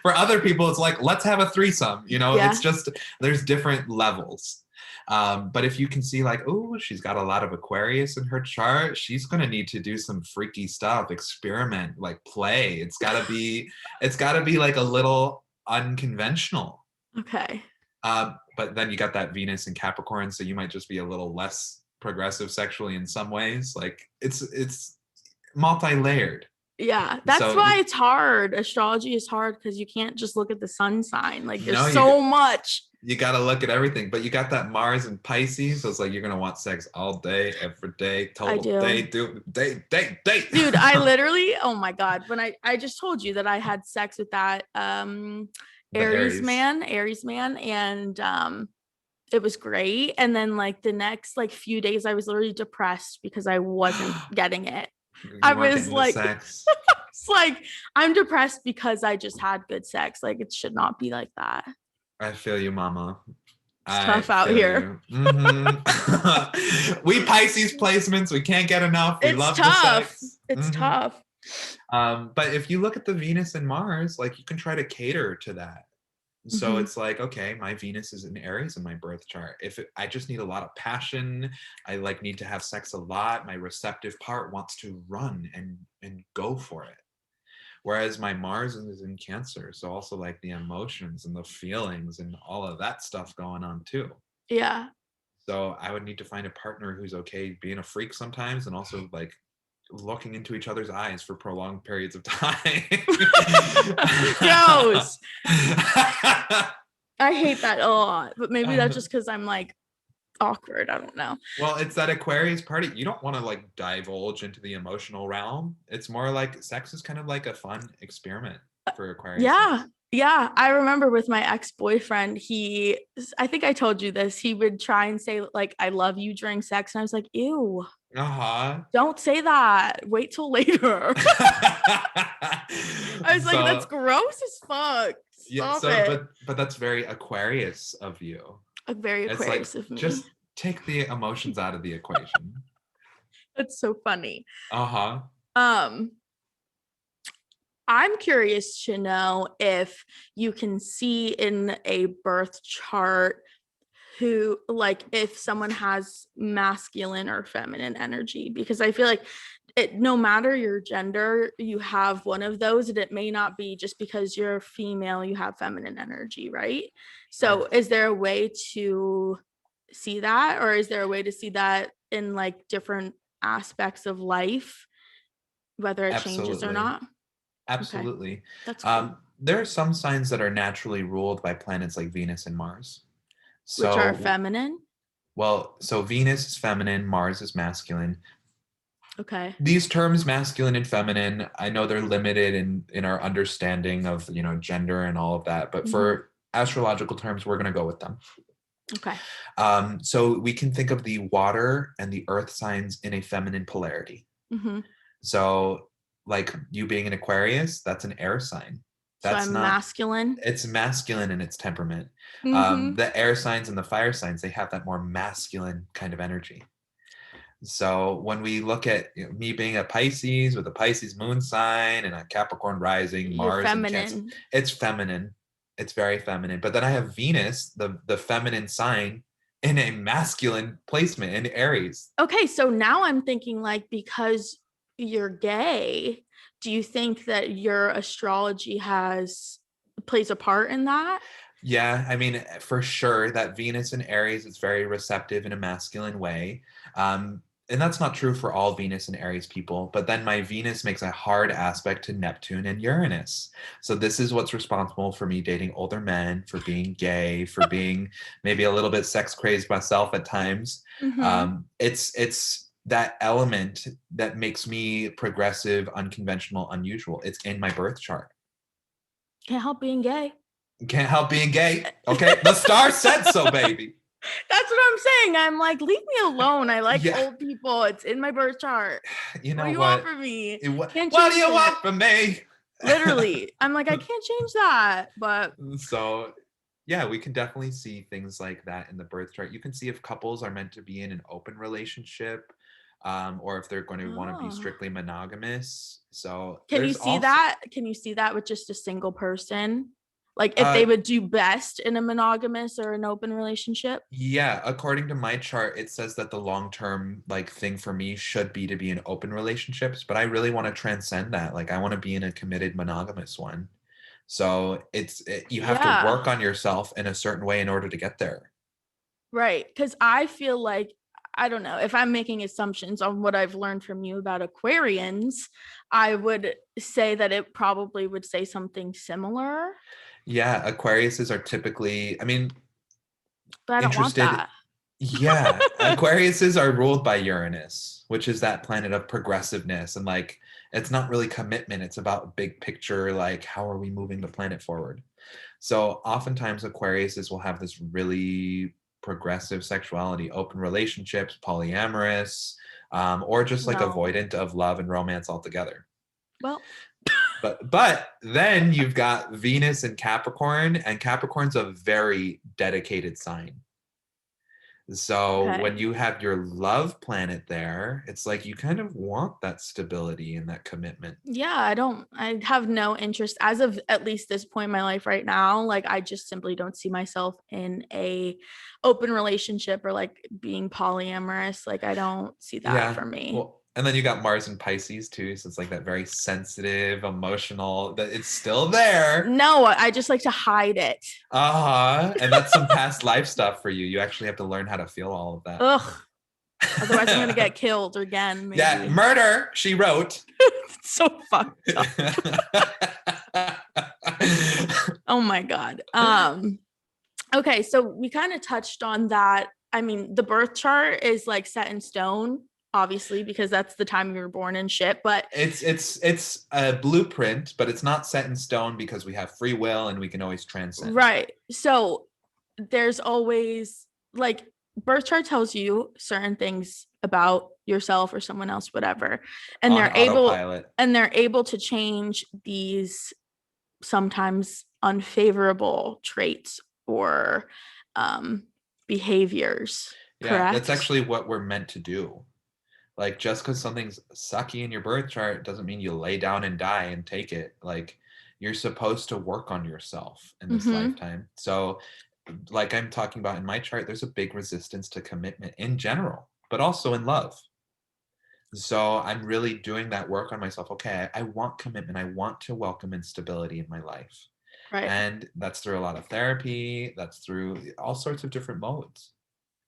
[SPEAKER 2] for other people, it's like, let's have a threesome. It's
[SPEAKER 1] Yeah.
[SPEAKER 2] just, there's different levels. But if you can see like, oh, she's got a lot of Aquarius in her chart, she's going to need to do some freaky stuff, experiment, like play. It's got to be like a little unconventional.
[SPEAKER 1] Okay.
[SPEAKER 2] But then you got that Venus and Capricorn, so you might just be a little less progressive sexually in some ways. Like it's multi-layered.
[SPEAKER 1] Yeah, that's
[SPEAKER 2] So
[SPEAKER 1] why it's hard. Astrology is hard because you can't just look at the sun sign. Like there's
[SPEAKER 2] no,
[SPEAKER 1] so much.
[SPEAKER 2] you got to look at everything. But you got that Mars and Pisces, so it's like you're gonna want sex all day, every day,
[SPEAKER 1] I
[SPEAKER 2] total day,
[SPEAKER 1] do.
[SPEAKER 2] day.
[SPEAKER 1] Dude, I literally, oh my God, when I just told you that I had sex with that
[SPEAKER 2] The Aries.
[SPEAKER 1] Aries man, and it was great. And then like the next like few days I was literally depressed because I wasn't getting it. I
[SPEAKER 2] You weren't
[SPEAKER 1] was
[SPEAKER 2] getting the
[SPEAKER 1] like
[SPEAKER 2] sex.
[SPEAKER 1] it's like I'm depressed because I just had good sex. Like it should not be like that.
[SPEAKER 2] I feel you, mama.
[SPEAKER 1] It's
[SPEAKER 2] I
[SPEAKER 1] tough out
[SPEAKER 2] feel
[SPEAKER 1] here.
[SPEAKER 2] you. We Pisces placements, we can't get enough. We
[SPEAKER 1] It's
[SPEAKER 2] love the
[SPEAKER 1] tough.
[SPEAKER 2] sex.
[SPEAKER 1] It's tough.
[SPEAKER 2] But if you look at the Venus and Mars, like you can try to cater to that. So
[SPEAKER 1] Mm-hmm.
[SPEAKER 2] it's like, okay, my Venus is in Aries in my birth chart. I just need a lot of passion, I like need to have sex a lot. My receptive part wants to run and go for it. Whereas my Mars is in Cancer, so also like the emotions and the feelings and all of that stuff going on too.
[SPEAKER 1] Yeah.
[SPEAKER 2] So I would need to find a partner who's okay being a freak sometimes and also like looking into each other's eyes for prolonged periods of time.
[SPEAKER 1] Gross. I hate that a lot, but maybe that's just because I'm like awkward. I don't know.
[SPEAKER 2] Well, it's that Aquarius party. You don't want to like divulge into the emotional realm. It's more like sex is kind of like a fun experiment for Aquarius.
[SPEAKER 1] Yeah. Yeah. I remember with my ex-boyfriend, I think I told you this, he would try and say, like, I love you during sex. And I was like, ew,
[SPEAKER 2] Uh-huh.
[SPEAKER 1] don't say that. Wait till later. I was like, that's
[SPEAKER 2] So
[SPEAKER 1] gross as fuck.
[SPEAKER 2] yeah,
[SPEAKER 1] Stop it.
[SPEAKER 2] but that's very Aquarius of you.
[SPEAKER 1] Like, very
[SPEAKER 2] It's like
[SPEAKER 1] Aquarius of me.
[SPEAKER 2] just take the emotions out of the equation.
[SPEAKER 1] That's so funny.
[SPEAKER 2] Uh-huh.
[SPEAKER 1] Um, I'm curious to know if you can see in a birth chart who, like, if someone has masculine or feminine energy, because I feel like no matter your gender, you have one of those, and it may not be just because you're female, you have feminine energy, right? So is there a way to see that, or is there a way to see that in like different aspects of life, whether it changes or
[SPEAKER 2] Absolutely.
[SPEAKER 1] not? Okay,
[SPEAKER 2] Absolutely.
[SPEAKER 1] that's cool.
[SPEAKER 2] There are some signs that are naturally ruled by planets like Venus and Mars.
[SPEAKER 1] Which are
[SPEAKER 2] So,
[SPEAKER 1] feminine.
[SPEAKER 2] well, so Venus is feminine, Mars is masculine.
[SPEAKER 1] Okay.
[SPEAKER 2] These terms, masculine and feminine, I know they're limited in our understanding of, gender and all of that, but
[SPEAKER 1] Mm-hmm.
[SPEAKER 2] for astrological terms, we're going to go with them.
[SPEAKER 1] Okay.
[SPEAKER 2] So we can think of the water and the earth signs in a feminine polarity.
[SPEAKER 1] Mm-hmm.
[SPEAKER 2] So, like you being an Aquarius, that's an air sign.
[SPEAKER 1] So
[SPEAKER 2] That's
[SPEAKER 1] I'm
[SPEAKER 2] not,
[SPEAKER 1] masculine.
[SPEAKER 2] it's masculine in its temperament.
[SPEAKER 1] Mm-hmm.
[SPEAKER 2] The air signs and the fire signs, they have that more masculine kind of energy. So when we look at me being a Pisces with a Pisces moon sign and a Capricorn rising,
[SPEAKER 1] You're
[SPEAKER 2] Mars and Cancer,
[SPEAKER 1] feminine.
[SPEAKER 2] it's feminine. It's very feminine. But then I have Venus, the feminine sign, in a masculine placement in Aries.
[SPEAKER 1] Okay, so now I'm thinking like because you're gay, do you think that your astrology has plays a part in that?
[SPEAKER 2] Yeah, I mean, for sure that Venus in Aries is very receptive in a masculine way. And that's not true for all Venus and Aries people, but then my Venus makes a hard aspect to Neptune and Uranus. So this is what's responsible for me dating older men, for being gay, for being maybe a little bit sex crazed myself at times.
[SPEAKER 1] Mm-hmm.
[SPEAKER 2] It's that element that makes me progressive, unconventional, unusual. It's in my birth chart.
[SPEAKER 1] Can't help being gay.
[SPEAKER 2] Can't help being gay. Okay. The star said so, baby.
[SPEAKER 1] That's what I'm saying. I'm like, leave me alone. I like
[SPEAKER 2] Yeah.
[SPEAKER 1] old people. It's in my birth chart.
[SPEAKER 2] You
[SPEAKER 1] What
[SPEAKER 2] know
[SPEAKER 1] do you want
[SPEAKER 2] what?
[SPEAKER 1] from me?
[SPEAKER 2] What,
[SPEAKER 1] Can't
[SPEAKER 2] what do
[SPEAKER 1] change
[SPEAKER 2] you
[SPEAKER 1] it.
[SPEAKER 2] want from me?
[SPEAKER 1] Literally. I'm like, I can't change that. But
[SPEAKER 2] So, yeah, we can definitely see things like that in the birth chart. You can see if couples are meant to be in an open relationship, or if they're going to want to be
[SPEAKER 1] oh.
[SPEAKER 2] strictly monogamous. So
[SPEAKER 1] Can you
[SPEAKER 2] there's
[SPEAKER 1] see
[SPEAKER 2] also,
[SPEAKER 1] that? Can you see that with just a single person? Like if
[SPEAKER 2] uh,
[SPEAKER 1] they would do best in a monogamous or an open relationship?
[SPEAKER 2] yeah, according to my chart, it says that the long-term like thing for me should be to be in open relationships, but I really want to transcend that. Like I want to be in a committed monogamous one. So you have to
[SPEAKER 1] Yeah,
[SPEAKER 2] work on yourself in a certain way in order to get there.
[SPEAKER 1] right. Because I feel like, I don't know, if I'm making assumptions on what I've learned from you about Aquarians, I would say that it probably would say something similar,
[SPEAKER 2] Yeah, Aquariuses are typically, I mean,
[SPEAKER 1] but I don't want
[SPEAKER 2] interested.
[SPEAKER 1] that.
[SPEAKER 2] Yeah, Aquariuses are ruled by Uranus, which is that planet of progressiveness. And like, it's not really commitment, it's about big picture, like, how are we moving the planet forward? So oftentimes Aquariuses will have this really progressive sexuality, open relationships, polyamorous, or just like
[SPEAKER 1] No.
[SPEAKER 2] avoidant of love and romance altogether.
[SPEAKER 1] Well,
[SPEAKER 2] But then you've got Venus and Capricorn's a very dedicated sign. So when
[SPEAKER 1] okay.
[SPEAKER 2] you have your love planet there, it's like you kind of want that stability and that commitment.
[SPEAKER 1] Yeah, I have no interest as of at least this point in my life right now. Like I just simply don't see myself in a open relationship or like being polyamorous. Like I don't see that
[SPEAKER 2] Yeah.
[SPEAKER 1] for me.
[SPEAKER 2] Well, and then you got Mars and Pisces too. So it's like that very sensitive, emotional, that it's still there.
[SPEAKER 1] No, I just like to hide it.
[SPEAKER 2] Uh-huh. And that's some past life stuff for you. You actually have to learn how to feel all of that.
[SPEAKER 1] Ugh. Otherwise I'm gonna get killed again,
[SPEAKER 2] Yeah,
[SPEAKER 1] maybe.
[SPEAKER 2] murder, she wrote.
[SPEAKER 1] It's so fucked up. Oh my God. Okay, so we kind of touched on that. I mean, the birth chart is like set in stone, obviously, because that's the time you were born and shit. But
[SPEAKER 2] It's a blueprint, but it's not set in stone because we have free will and we can always transcend.
[SPEAKER 1] right. So there's always like birth chart tells you certain things about yourself or someone else, whatever. And
[SPEAKER 2] On
[SPEAKER 1] they're able
[SPEAKER 2] autopilot.
[SPEAKER 1] to change these sometimes unfavorable traits or um behaviors,
[SPEAKER 2] Yeah, that's
[SPEAKER 1] correct?
[SPEAKER 2] actually what we're meant to do. Like just because something's sucky in your birth chart doesn't mean you lay down and die and take it. Like you're supposed to work on yourself in this
[SPEAKER 1] Mm-hmm.
[SPEAKER 2] lifetime. So like I'm talking about in my chart, there's a big resistance to commitment in general, but also in love. So I'm really doing that work on myself. Okay, I want commitment. I want to welcome instability in my life.
[SPEAKER 1] Right.
[SPEAKER 2] And that's through a lot of therapy, that's through all sorts of different modes.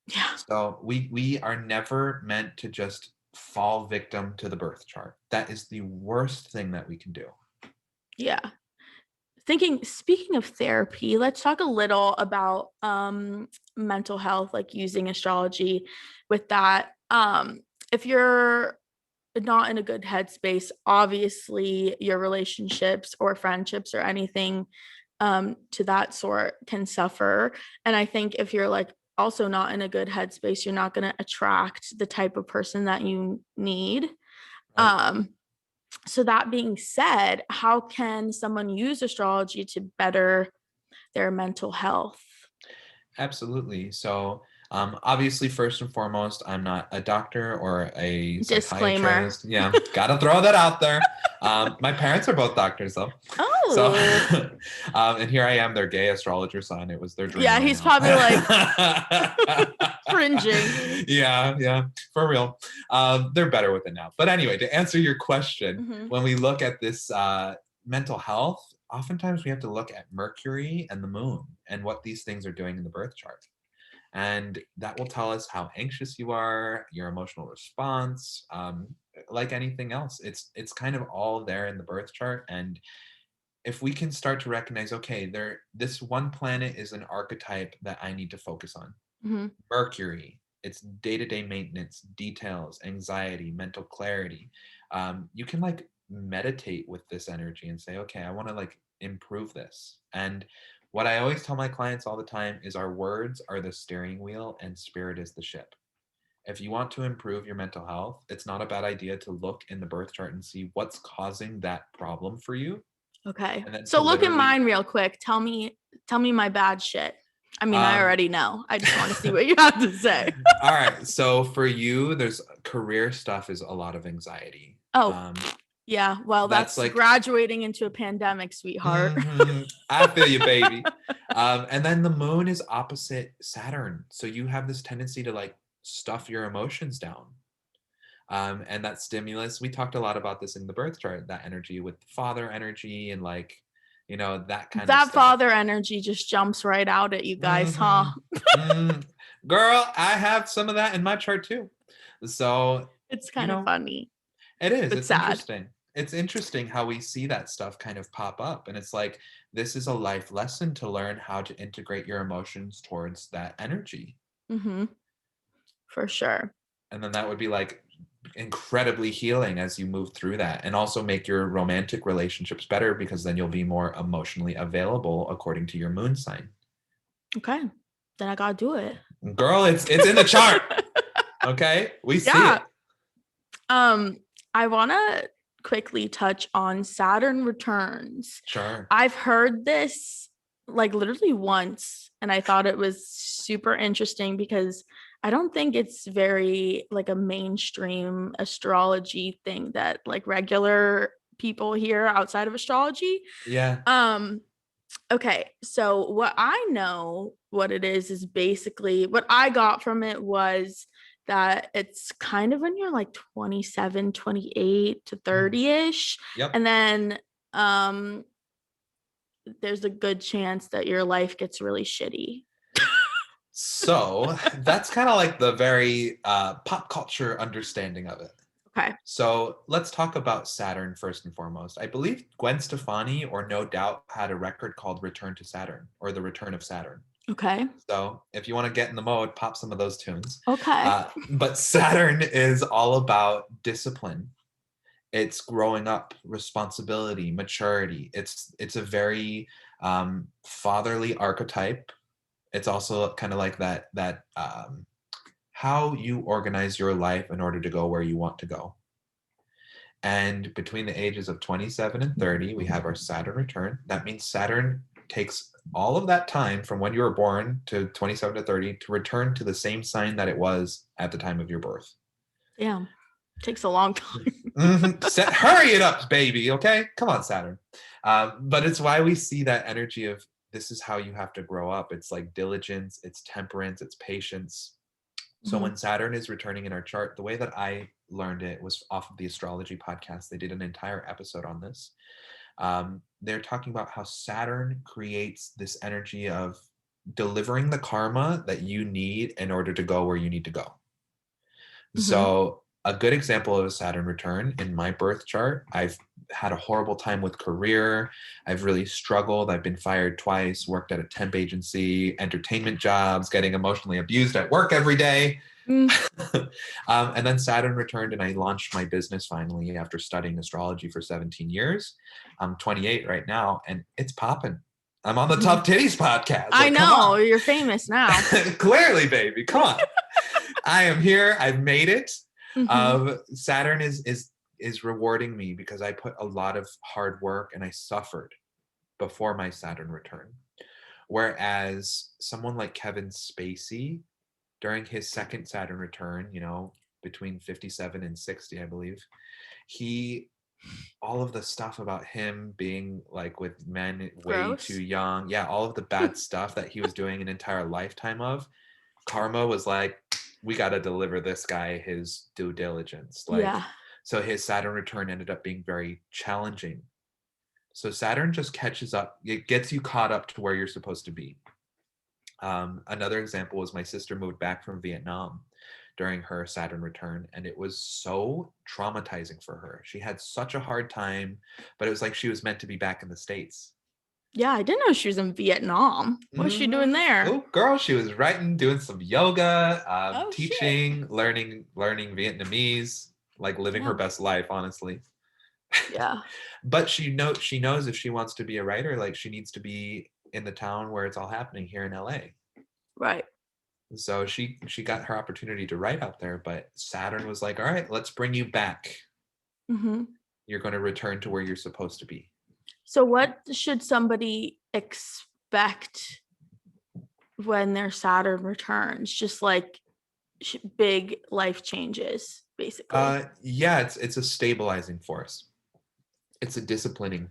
[SPEAKER 1] Yeah.
[SPEAKER 2] So we are never meant to just fall victim to the birth chart. That is the worst thing that we can do.
[SPEAKER 1] Yeah. Speaking of therapy, let's talk a little about mental health, like using astrology with that. If you're not in a good headspace, obviously your relationships or friendships or anything to that sort can suffer. And I think if you're like also not in a good headspace, you're not going to attract the type of person that you need.
[SPEAKER 2] Right.
[SPEAKER 1] um so that being said, how can someone use astrology to better their mental health?
[SPEAKER 2] Absolutely. So, obviously, first and foremost, I'm not a doctor or a
[SPEAKER 1] Disclaimer.
[SPEAKER 2] psychiatrist. Yeah, gotta throw that out there. My parents are both doctors, though. So,
[SPEAKER 1] Oh,
[SPEAKER 2] and here I am, their gay astrologer son. It was their dream,
[SPEAKER 1] yeah,
[SPEAKER 2] I
[SPEAKER 1] he's
[SPEAKER 2] know.
[SPEAKER 1] probably like cringing.
[SPEAKER 2] Yeah, yeah, for real. They're better with it now. But anyway, to answer your question,
[SPEAKER 1] Mm-hmm.
[SPEAKER 2] when we look at this mental health, oftentimes we have to look at Mercury and the moon and what these things are doing in the birth chart. And that will tell us how anxious you are, your emotional response. Like anything else, it's kind of all there in the birth chart. And if we can start to recognize, okay, this one planet is an archetype that I need to focus on.
[SPEAKER 1] Mm-hmm.
[SPEAKER 2] Mercury, it's day-to-day maintenance, details, anxiety, mental clarity. You can like meditate with this energy and say, okay, I want to like improve this. And what I always tell my clients all the time is our words are the steering wheel and spirit is the ship. If you want to improve your mental health, it's not a bad idea to look in the birth chart and see what's causing that problem for you.
[SPEAKER 1] Okay.
[SPEAKER 2] And then to
[SPEAKER 1] So look at
[SPEAKER 2] literally
[SPEAKER 1] mine real quick. Tell me my bad shit. I mean, I
[SPEAKER 2] um
[SPEAKER 1] already know. I just want to see what you have to say.
[SPEAKER 2] all right. So for you, there's career stuff is a lot of anxiety.
[SPEAKER 1] Oh, yeah. Well,
[SPEAKER 2] That's
[SPEAKER 1] that's
[SPEAKER 2] like,
[SPEAKER 1] graduating into a pandemic, sweetheart.
[SPEAKER 2] I feel you, baby. And then the moon is opposite Saturn. So you have this tendency to like stuff your emotions down. And that stimulus, we talked a lot about this in the birth chart, that energy with father energy and like, that kind of
[SPEAKER 1] That
[SPEAKER 2] stuff.
[SPEAKER 1] father energy just jumps right out at you guys, huh?
[SPEAKER 2] hmm Mm. Girl, I have some of that in my chart too. So,
[SPEAKER 1] It's
[SPEAKER 2] you
[SPEAKER 1] kind of
[SPEAKER 2] know,
[SPEAKER 1] funny,
[SPEAKER 2] it is.
[SPEAKER 1] but
[SPEAKER 2] It's
[SPEAKER 1] sad.
[SPEAKER 2] interesting. It's interesting how we see that stuff kind of pop up. And it's like, this is a life lesson to learn how to integrate your emotions towards that energy.
[SPEAKER 1] Mm-hmm. For sure.
[SPEAKER 2] And then that would be like incredibly healing as you move through that and also make your romantic relationships better because then you'll be more emotionally available according to your moon sign.
[SPEAKER 1] Okay. Then I gotta do it.
[SPEAKER 2] Girl, it's in the chart. Okay? We see
[SPEAKER 1] Yeah.
[SPEAKER 2] it.
[SPEAKER 1] Um, I wanna quickly touch on Saturn returns.
[SPEAKER 2] Sure.
[SPEAKER 1] I've heard this like literally once, and I thought it was super interesting because I don't think it's very like a mainstream astrology thing that like regular people hear outside of astrology.
[SPEAKER 2] Yeah.
[SPEAKER 1] Um, okay, so what I know what it is basically what I got from it was that it's kind of when you're like 27, 28 to
[SPEAKER 2] Mm.
[SPEAKER 1] 30ish,
[SPEAKER 2] Yep.
[SPEAKER 1] and then um there's a good chance that your life gets really shitty.
[SPEAKER 2] So that's kind of like the very pop culture understanding of it.
[SPEAKER 1] Okay.
[SPEAKER 2] So let's talk about Saturn first and foremost. I believe Gwen Stefani or No Doubt had a record called Return to Saturn or The Return of Saturn.
[SPEAKER 1] Okay.
[SPEAKER 2] So if you want to get in the mode, pop some of those tunes.
[SPEAKER 1] Okay.
[SPEAKER 2] But Saturn is all about discipline. It's growing up, responsibility, maturity. It's a very fatherly archetype. It's also kind of like that how you organize your life in order to go where you want to go. And between the ages of 27 and 30, we have our Saturn return. That means Saturn takes all of that time from when you were born to 27 to 30 to return to the same sign that it was at the time of your birth.
[SPEAKER 1] Damn. Takes a long time.
[SPEAKER 2] Hurry it up, baby. Okay, come on, Saturn. But it's why we see that energy of this is how you have to grow up. It's like diligence, it's temperance, it's patience. So when Saturn is returning in our chart, the way that I learned it was off of the astrology podcast. They did an entire episode on this. They're talking about how Saturn creates this energy of delivering the karma that you need in order to go where you need to go. So a good example of a Saturn return in my birth chart, I've had a horrible time with career. I've really struggled. I've been fired twice, worked at a temp agency, entertainment jobs, getting emotionally abused at work every day. And then Saturn returned and I launched my business finally after studying astrology for 17 years. I'm 28 right now and it's popping. I'm on the Tough Titties podcast.
[SPEAKER 1] I know, you're famous now.
[SPEAKER 2] Clearly, baby. Come on. I am here. I've made it. Saturn is rewarding me because I put a lot of hard work and I suffered before my Saturn return. Whereas someone like Kevin Spacey, during his second Saturn return, you know, between 57 and 60, I believe, all of the stuff about him being like with men way too young, all of the bad stuff that he was doing an entire lifetime of, karma was like, we got to deliver this guy his due diligence. So his Saturn return ended up being very challenging. So Saturn just catches up, it gets you caught up to where you're supposed to be. Another example was my sister moved back from Vietnam during her Saturn return, and it was so traumatizing for her. She had such a hard time, but it was like she was meant to be back in the States.
[SPEAKER 1] Yeah, I didn't know she was in Vietnam. What's she doing there?
[SPEAKER 2] Oh, girl, she was writing, doing some yoga, teaching, learning Vietnamese, like living her best life, honestly.
[SPEAKER 1] Yeah.
[SPEAKER 2] But she knows if she wants to be a writer, like she needs to be in the town where it's all happening here in LA.
[SPEAKER 1] Right.
[SPEAKER 2] So she got her opportunity to write out there, but Saturn was like, all right, let's bring you back. You're going to return to where you're supposed to be.
[SPEAKER 1] So what should somebody expect when their Saturn returns? Just like big life changes, basically.
[SPEAKER 2] It's a stabilizing force. It's a disciplining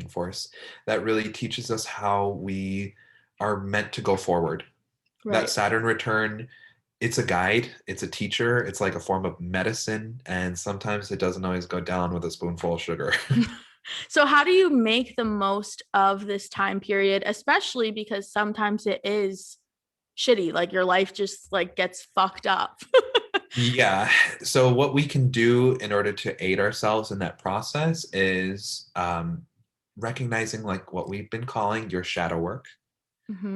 [SPEAKER 2] force that really teaches us how we are meant to go forward. That Saturn return, it's a guide, it's a teacher, it's like a form of medicine, and sometimes it doesn't always go down with a spoonful of sugar.
[SPEAKER 1] So how do you make the most of this time period, especially because sometimes it is shitty, like your life just like gets fucked up?
[SPEAKER 2] So what we can do in order to aid ourselves in that process is recognizing like what we've been calling your shadow work.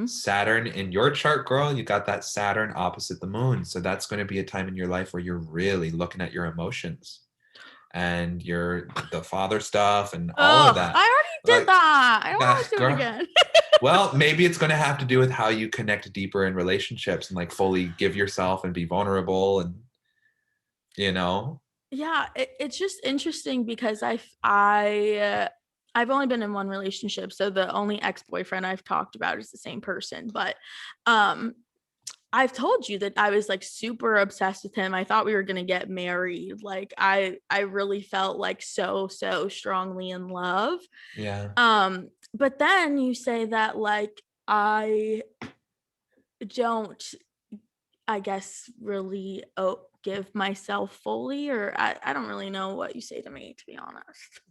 [SPEAKER 2] Saturn in your chart, girl, you got that Saturn opposite the moon. So that's going to be a time in your life where you're really looking at your emotions and the father stuff and all of that.
[SPEAKER 1] I already did that. I don't want to do it again.
[SPEAKER 2] Well, maybe it's going to have to do with how you connect deeper in relationships and like fully give yourself and be vulnerable and, you know.
[SPEAKER 1] Yeah, it's just interesting because I've only been in one relationship, so the only ex-boyfriend I've talked about is the same person. But I've told you that I was like super obsessed with him. I thought we were gonna get married. Like I really felt like so strongly in love. But then you say that like I don't, I guess, really give myself fully, or I don't really know what you say to me, to be honest.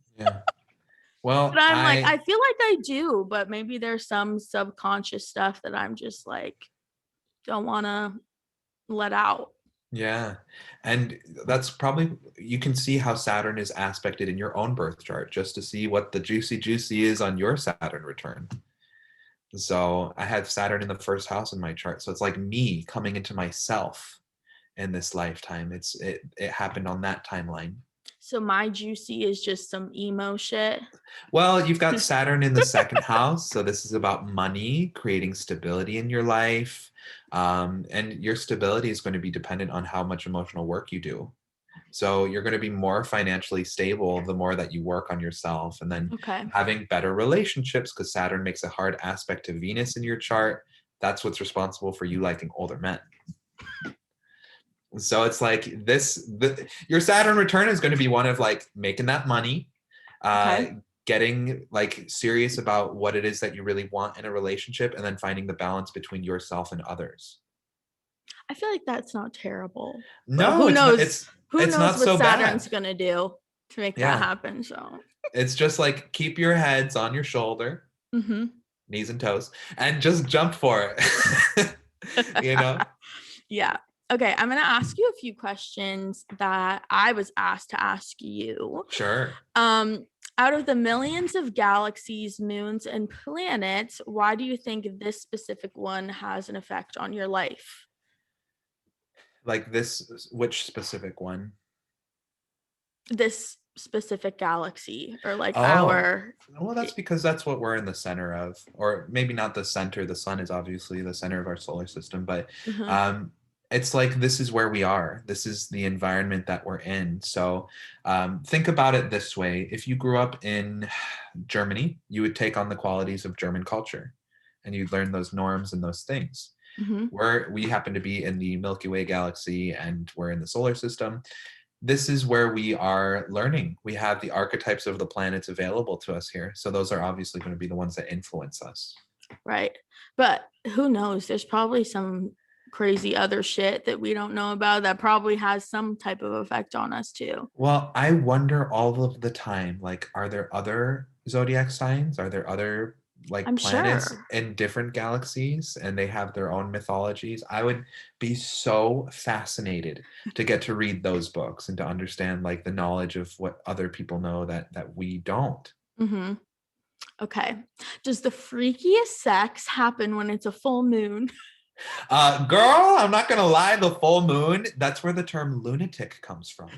[SPEAKER 2] Well,
[SPEAKER 1] but I'm like, I feel like I do, but maybe there's some subconscious stuff that I'm just like don't want to let out.
[SPEAKER 2] And that's probably, you can see how Saturn is aspected in your own birth chart just to see what the juicy is on your Saturn return. So I had Saturn in the first house in my chart, so it's like me coming into myself in this lifetime. It happened on that timeline.
[SPEAKER 1] So my juicy is just some emo shit.
[SPEAKER 2] Well, you've got Saturn in the second house. So this is about money, creating stability in your life. And your stability is going to be dependent on how much emotional work you do. So you're going to be more financially stable the more that you work on yourself, and then having better relationships, because Saturn makes a hard aspect to Venus in your chart. That's what's responsible for you liking older men. So it's like your Saturn return is going to be one of like making that money, getting like serious about what it is that you really want in a relationship, and then finding the balance between yourself and others.
[SPEAKER 1] I feel like that's not terrible. But
[SPEAKER 2] No, it's not.
[SPEAKER 1] Who
[SPEAKER 2] It's
[SPEAKER 1] knows
[SPEAKER 2] not
[SPEAKER 1] what
[SPEAKER 2] so
[SPEAKER 1] Saturn's
[SPEAKER 2] bad.
[SPEAKER 1] gonna do to make that
[SPEAKER 2] Yeah,
[SPEAKER 1] happen. So
[SPEAKER 2] it's just like keep your heads on your shoulder,
[SPEAKER 1] hmm
[SPEAKER 2] knees and toes, and just jump for it. You know?
[SPEAKER 1] yeah. Okay, I'm gonna ask you a few questions that I was asked to ask you.
[SPEAKER 2] Sure.
[SPEAKER 1] Um, Out of the millions of galaxies, moons, and planets, why do you think this specific one has an effect on your life?
[SPEAKER 2] Like this, which specific one?
[SPEAKER 1] This specific galaxy, or like
[SPEAKER 2] Oh,
[SPEAKER 1] our.
[SPEAKER 2] well, that's because that's what we're in the center of, or maybe not the center. The sun is obviously the center of our solar system, but
[SPEAKER 1] Mhm.
[SPEAKER 2] um, it's like this is where we are. This is the environment that we're in. So think about it this way: if you grew up in Germany, you would take on the qualities of German culture, and you'd learn those norms and those things.
[SPEAKER 1] Mhm.
[SPEAKER 2] We happen to be in the Milky Way galaxy, and we're in the solar system. This is where we are learning. We have the archetypes of the planets available to us here. So those are obviously going to be the ones that influence us.
[SPEAKER 1] Right. But who knows? There's probably some crazy other shit that we don't know about that probably has some type of effect on us too.
[SPEAKER 2] Well, I wonder all of the time, like, are there other zodiac signs? Are there other like
[SPEAKER 1] I'm
[SPEAKER 2] planets
[SPEAKER 1] sure.
[SPEAKER 2] in different galaxies and they have their own mythologies? I would be so fascinated to get to read those books and to understand like the knowledge of what other people know that we don't.
[SPEAKER 1] Mm-hmm. Okay. Does the freakiest sex happen when it's a full moon?
[SPEAKER 2] Girl, I'm not gonna lie, the full moon, that's where the term lunatic comes from.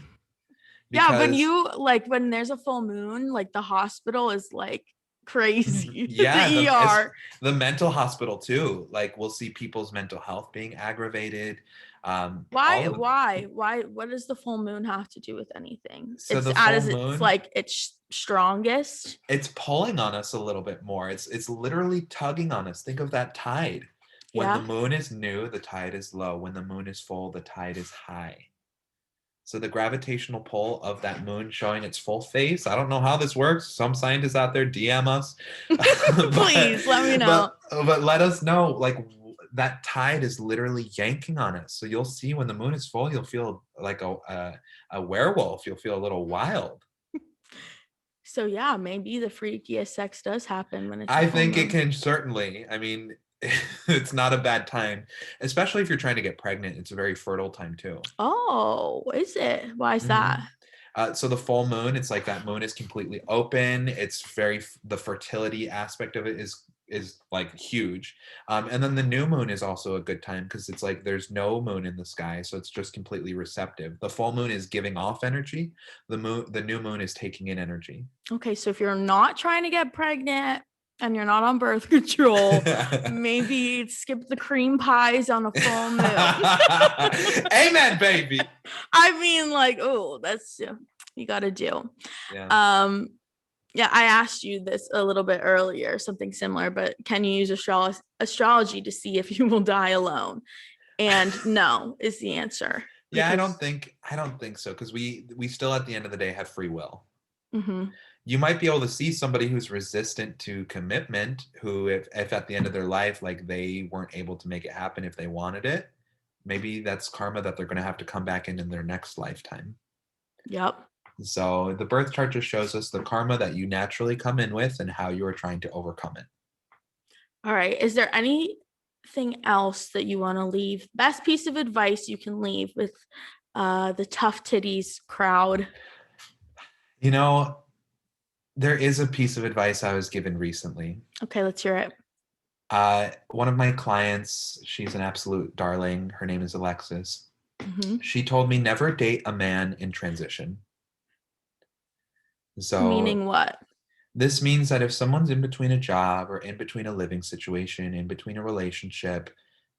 [SPEAKER 1] Yeah, when
[SPEAKER 2] Because
[SPEAKER 1] you like when there's a full moon, like the hospital is like crazy. The
[SPEAKER 2] yeah, it's
[SPEAKER 1] ER.
[SPEAKER 2] the mental hospital too. Like we'll see people's mental health being aggravated.
[SPEAKER 1] Why?
[SPEAKER 2] All of
[SPEAKER 1] Why? Why? What does the full moon have to do with anything?
[SPEAKER 2] so
[SPEAKER 1] It's
[SPEAKER 2] the
[SPEAKER 1] at
[SPEAKER 2] full
[SPEAKER 1] as it's
[SPEAKER 2] moon,
[SPEAKER 1] like it's strongest.
[SPEAKER 2] it's pulling on us a little bit more. It's literally tugging on us. Think of that tide. When the
[SPEAKER 1] Yeah.
[SPEAKER 2] moon is new, the tide is low. When the moon is full, the tide is high. So the gravitational pull of that moon showing its full face. I don't know how this works. Some scientists out there DM us, but
[SPEAKER 1] Please let me know.
[SPEAKER 2] but let us know. Like that tide is literally yanking on us. So you'll see when the moon is full, you'll feel like a werewolf. You'll feel a little wild.
[SPEAKER 1] So yeah, maybe the freakiest sex does happen when it's a
[SPEAKER 2] I
[SPEAKER 1] full
[SPEAKER 2] think it
[SPEAKER 1] moon.
[SPEAKER 2] can certainly. I mean, it's not a bad time, especially if you're trying to get pregnant. It's a very fertile time too.
[SPEAKER 1] Oh, is it? Why is
[SPEAKER 2] Mhm.
[SPEAKER 1] that?
[SPEAKER 2] So the full moon, it's like that moon is completely open. It's very the fertility aspect of it is like huge. And then the new moon is also a good time because it's like there's no moon in the sky, so it's just completely receptive. The full moon is giving off energy. The new moon is taking in energy.
[SPEAKER 1] Okay, so if you're not trying to get pregnant and you're not on birth control, maybe skip the cream pies on a full moon.
[SPEAKER 2] Amen, baby.
[SPEAKER 1] I mean, like, oh, that's you got to do.
[SPEAKER 2] Yeah.
[SPEAKER 1] Um, yeah, I asked you this a little bit earlier, something similar, but can you use astrology to see if you will die alone? And no is the answer
[SPEAKER 2] Yeah,
[SPEAKER 1] because
[SPEAKER 2] I don't think so because we still at the end of the day have free will.
[SPEAKER 1] mhm,
[SPEAKER 2] You might be able to see somebody who's resistant to commitment, who if at the end of their life like they weren't able to make it happen if they wanted it, maybe that's karma that they're going to have to come back in their next lifetime.
[SPEAKER 1] yep.
[SPEAKER 2] So the birth chart just shows us the karma that you naturally come in with and how you are trying to overcome it.
[SPEAKER 1] All right. Is there anything else that you want to leave? Best piece of advice you can leave with the tough titties crowd?
[SPEAKER 2] You know, there is a piece of advice I was given recently.
[SPEAKER 1] Okay, let's hear it.
[SPEAKER 2] One of my clients, she's an absolute darling. Her name is Alexis.
[SPEAKER 1] Mm-hmm.
[SPEAKER 2] She told me never date a man in transition. So
[SPEAKER 1] Meaning what?
[SPEAKER 2] this means that if someone's in between a job or in between a living situation, in between a relationship,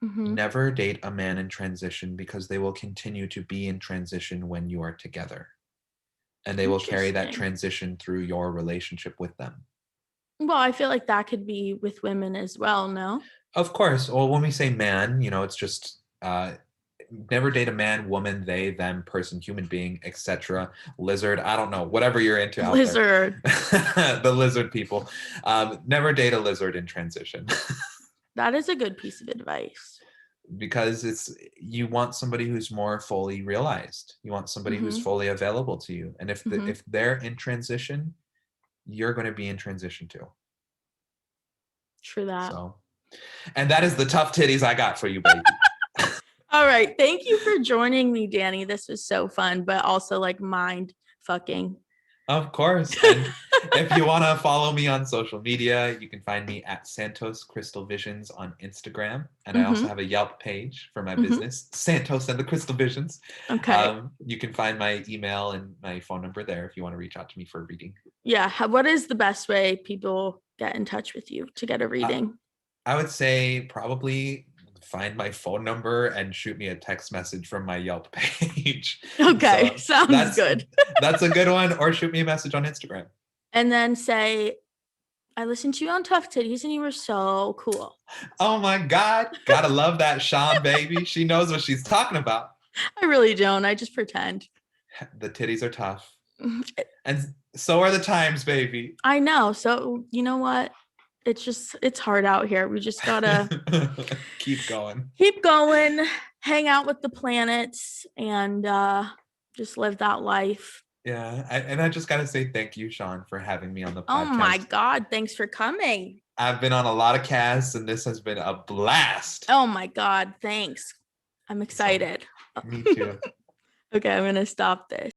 [SPEAKER 1] Mm-hmm.
[SPEAKER 2] never date a man in transition because they will continue to be in transition when you are together. And they will carry that
[SPEAKER 1] Interesting.
[SPEAKER 2] transition through your relationship with them.
[SPEAKER 1] Well, I feel like that could be with women as well, no?
[SPEAKER 2] Of course. Well, when we say man, it's just never date a man, woman, they, them, person, human being, etc. Lizard, I don't know, whatever you're into out there.
[SPEAKER 1] Lizard.
[SPEAKER 2] The lizard people. Never date a lizard in transition.
[SPEAKER 1] That is a good piece of advice.
[SPEAKER 2] because you want somebody who's more fully realized. You want somebody who's
[SPEAKER 1] Mm-hmm.
[SPEAKER 2] fully available to you. And
[SPEAKER 1] Mm-hmm.
[SPEAKER 2] if they're in transition, you're going to be in transition too.
[SPEAKER 1] True that.
[SPEAKER 2] So, and that is the tough titties I got for you, baby.
[SPEAKER 1] All right. Thank you for joining me, Danny. This was so fun, but also like mind fucking.
[SPEAKER 2] Of course. And if you want to follow me on social media, you can find me at Santos Crystal Visions on Instagram. And I also
[SPEAKER 1] Mm-hmm.
[SPEAKER 2] have a Yelp page for my
[SPEAKER 1] Mm-hmm.
[SPEAKER 2] business, Santos and the Crystal Visions.
[SPEAKER 1] Okay.
[SPEAKER 2] You can find my email and my phone number there if you want to reach out to me for a reading.
[SPEAKER 1] Yeah. What is the best way people get in touch with you to get a reading?
[SPEAKER 2] I would say probably find my phone number and shoot me a text message from my Yelp page.
[SPEAKER 1] Okay.
[SPEAKER 2] So
[SPEAKER 1] Sounds good.
[SPEAKER 2] that's a good one. Or shoot me a message on Instagram.
[SPEAKER 1] And then say, I listened to you on Tough Titties and you were so cool.
[SPEAKER 2] Oh my God. Gotta love that Shawn baby. She knows what she's talking about.
[SPEAKER 1] I really don't. I just pretend.
[SPEAKER 2] The titties are tough. And so are the times, baby.
[SPEAKER 1] I know. So, you know what? It's hard out here. We just gotta
[SPEAKER 2] keep going.
[SPEAKER 1] Keep going, hang out with the planets, and just live that life.
[SPEAKER 2] Yeah. And I just got to say thank you, Shawn, for having me on the podcast.
[SPEAKER 1] Oh my God. Thanks for coming.
[SPEAKER 2] I've been on a lot of casts and this has been a blast.
[SPEAKER 1] Oh my God. Thanks. I'm excited.
[SPEAKER 2] So, me too.
[SPEAKER 1] Okay. I'm going to stop this.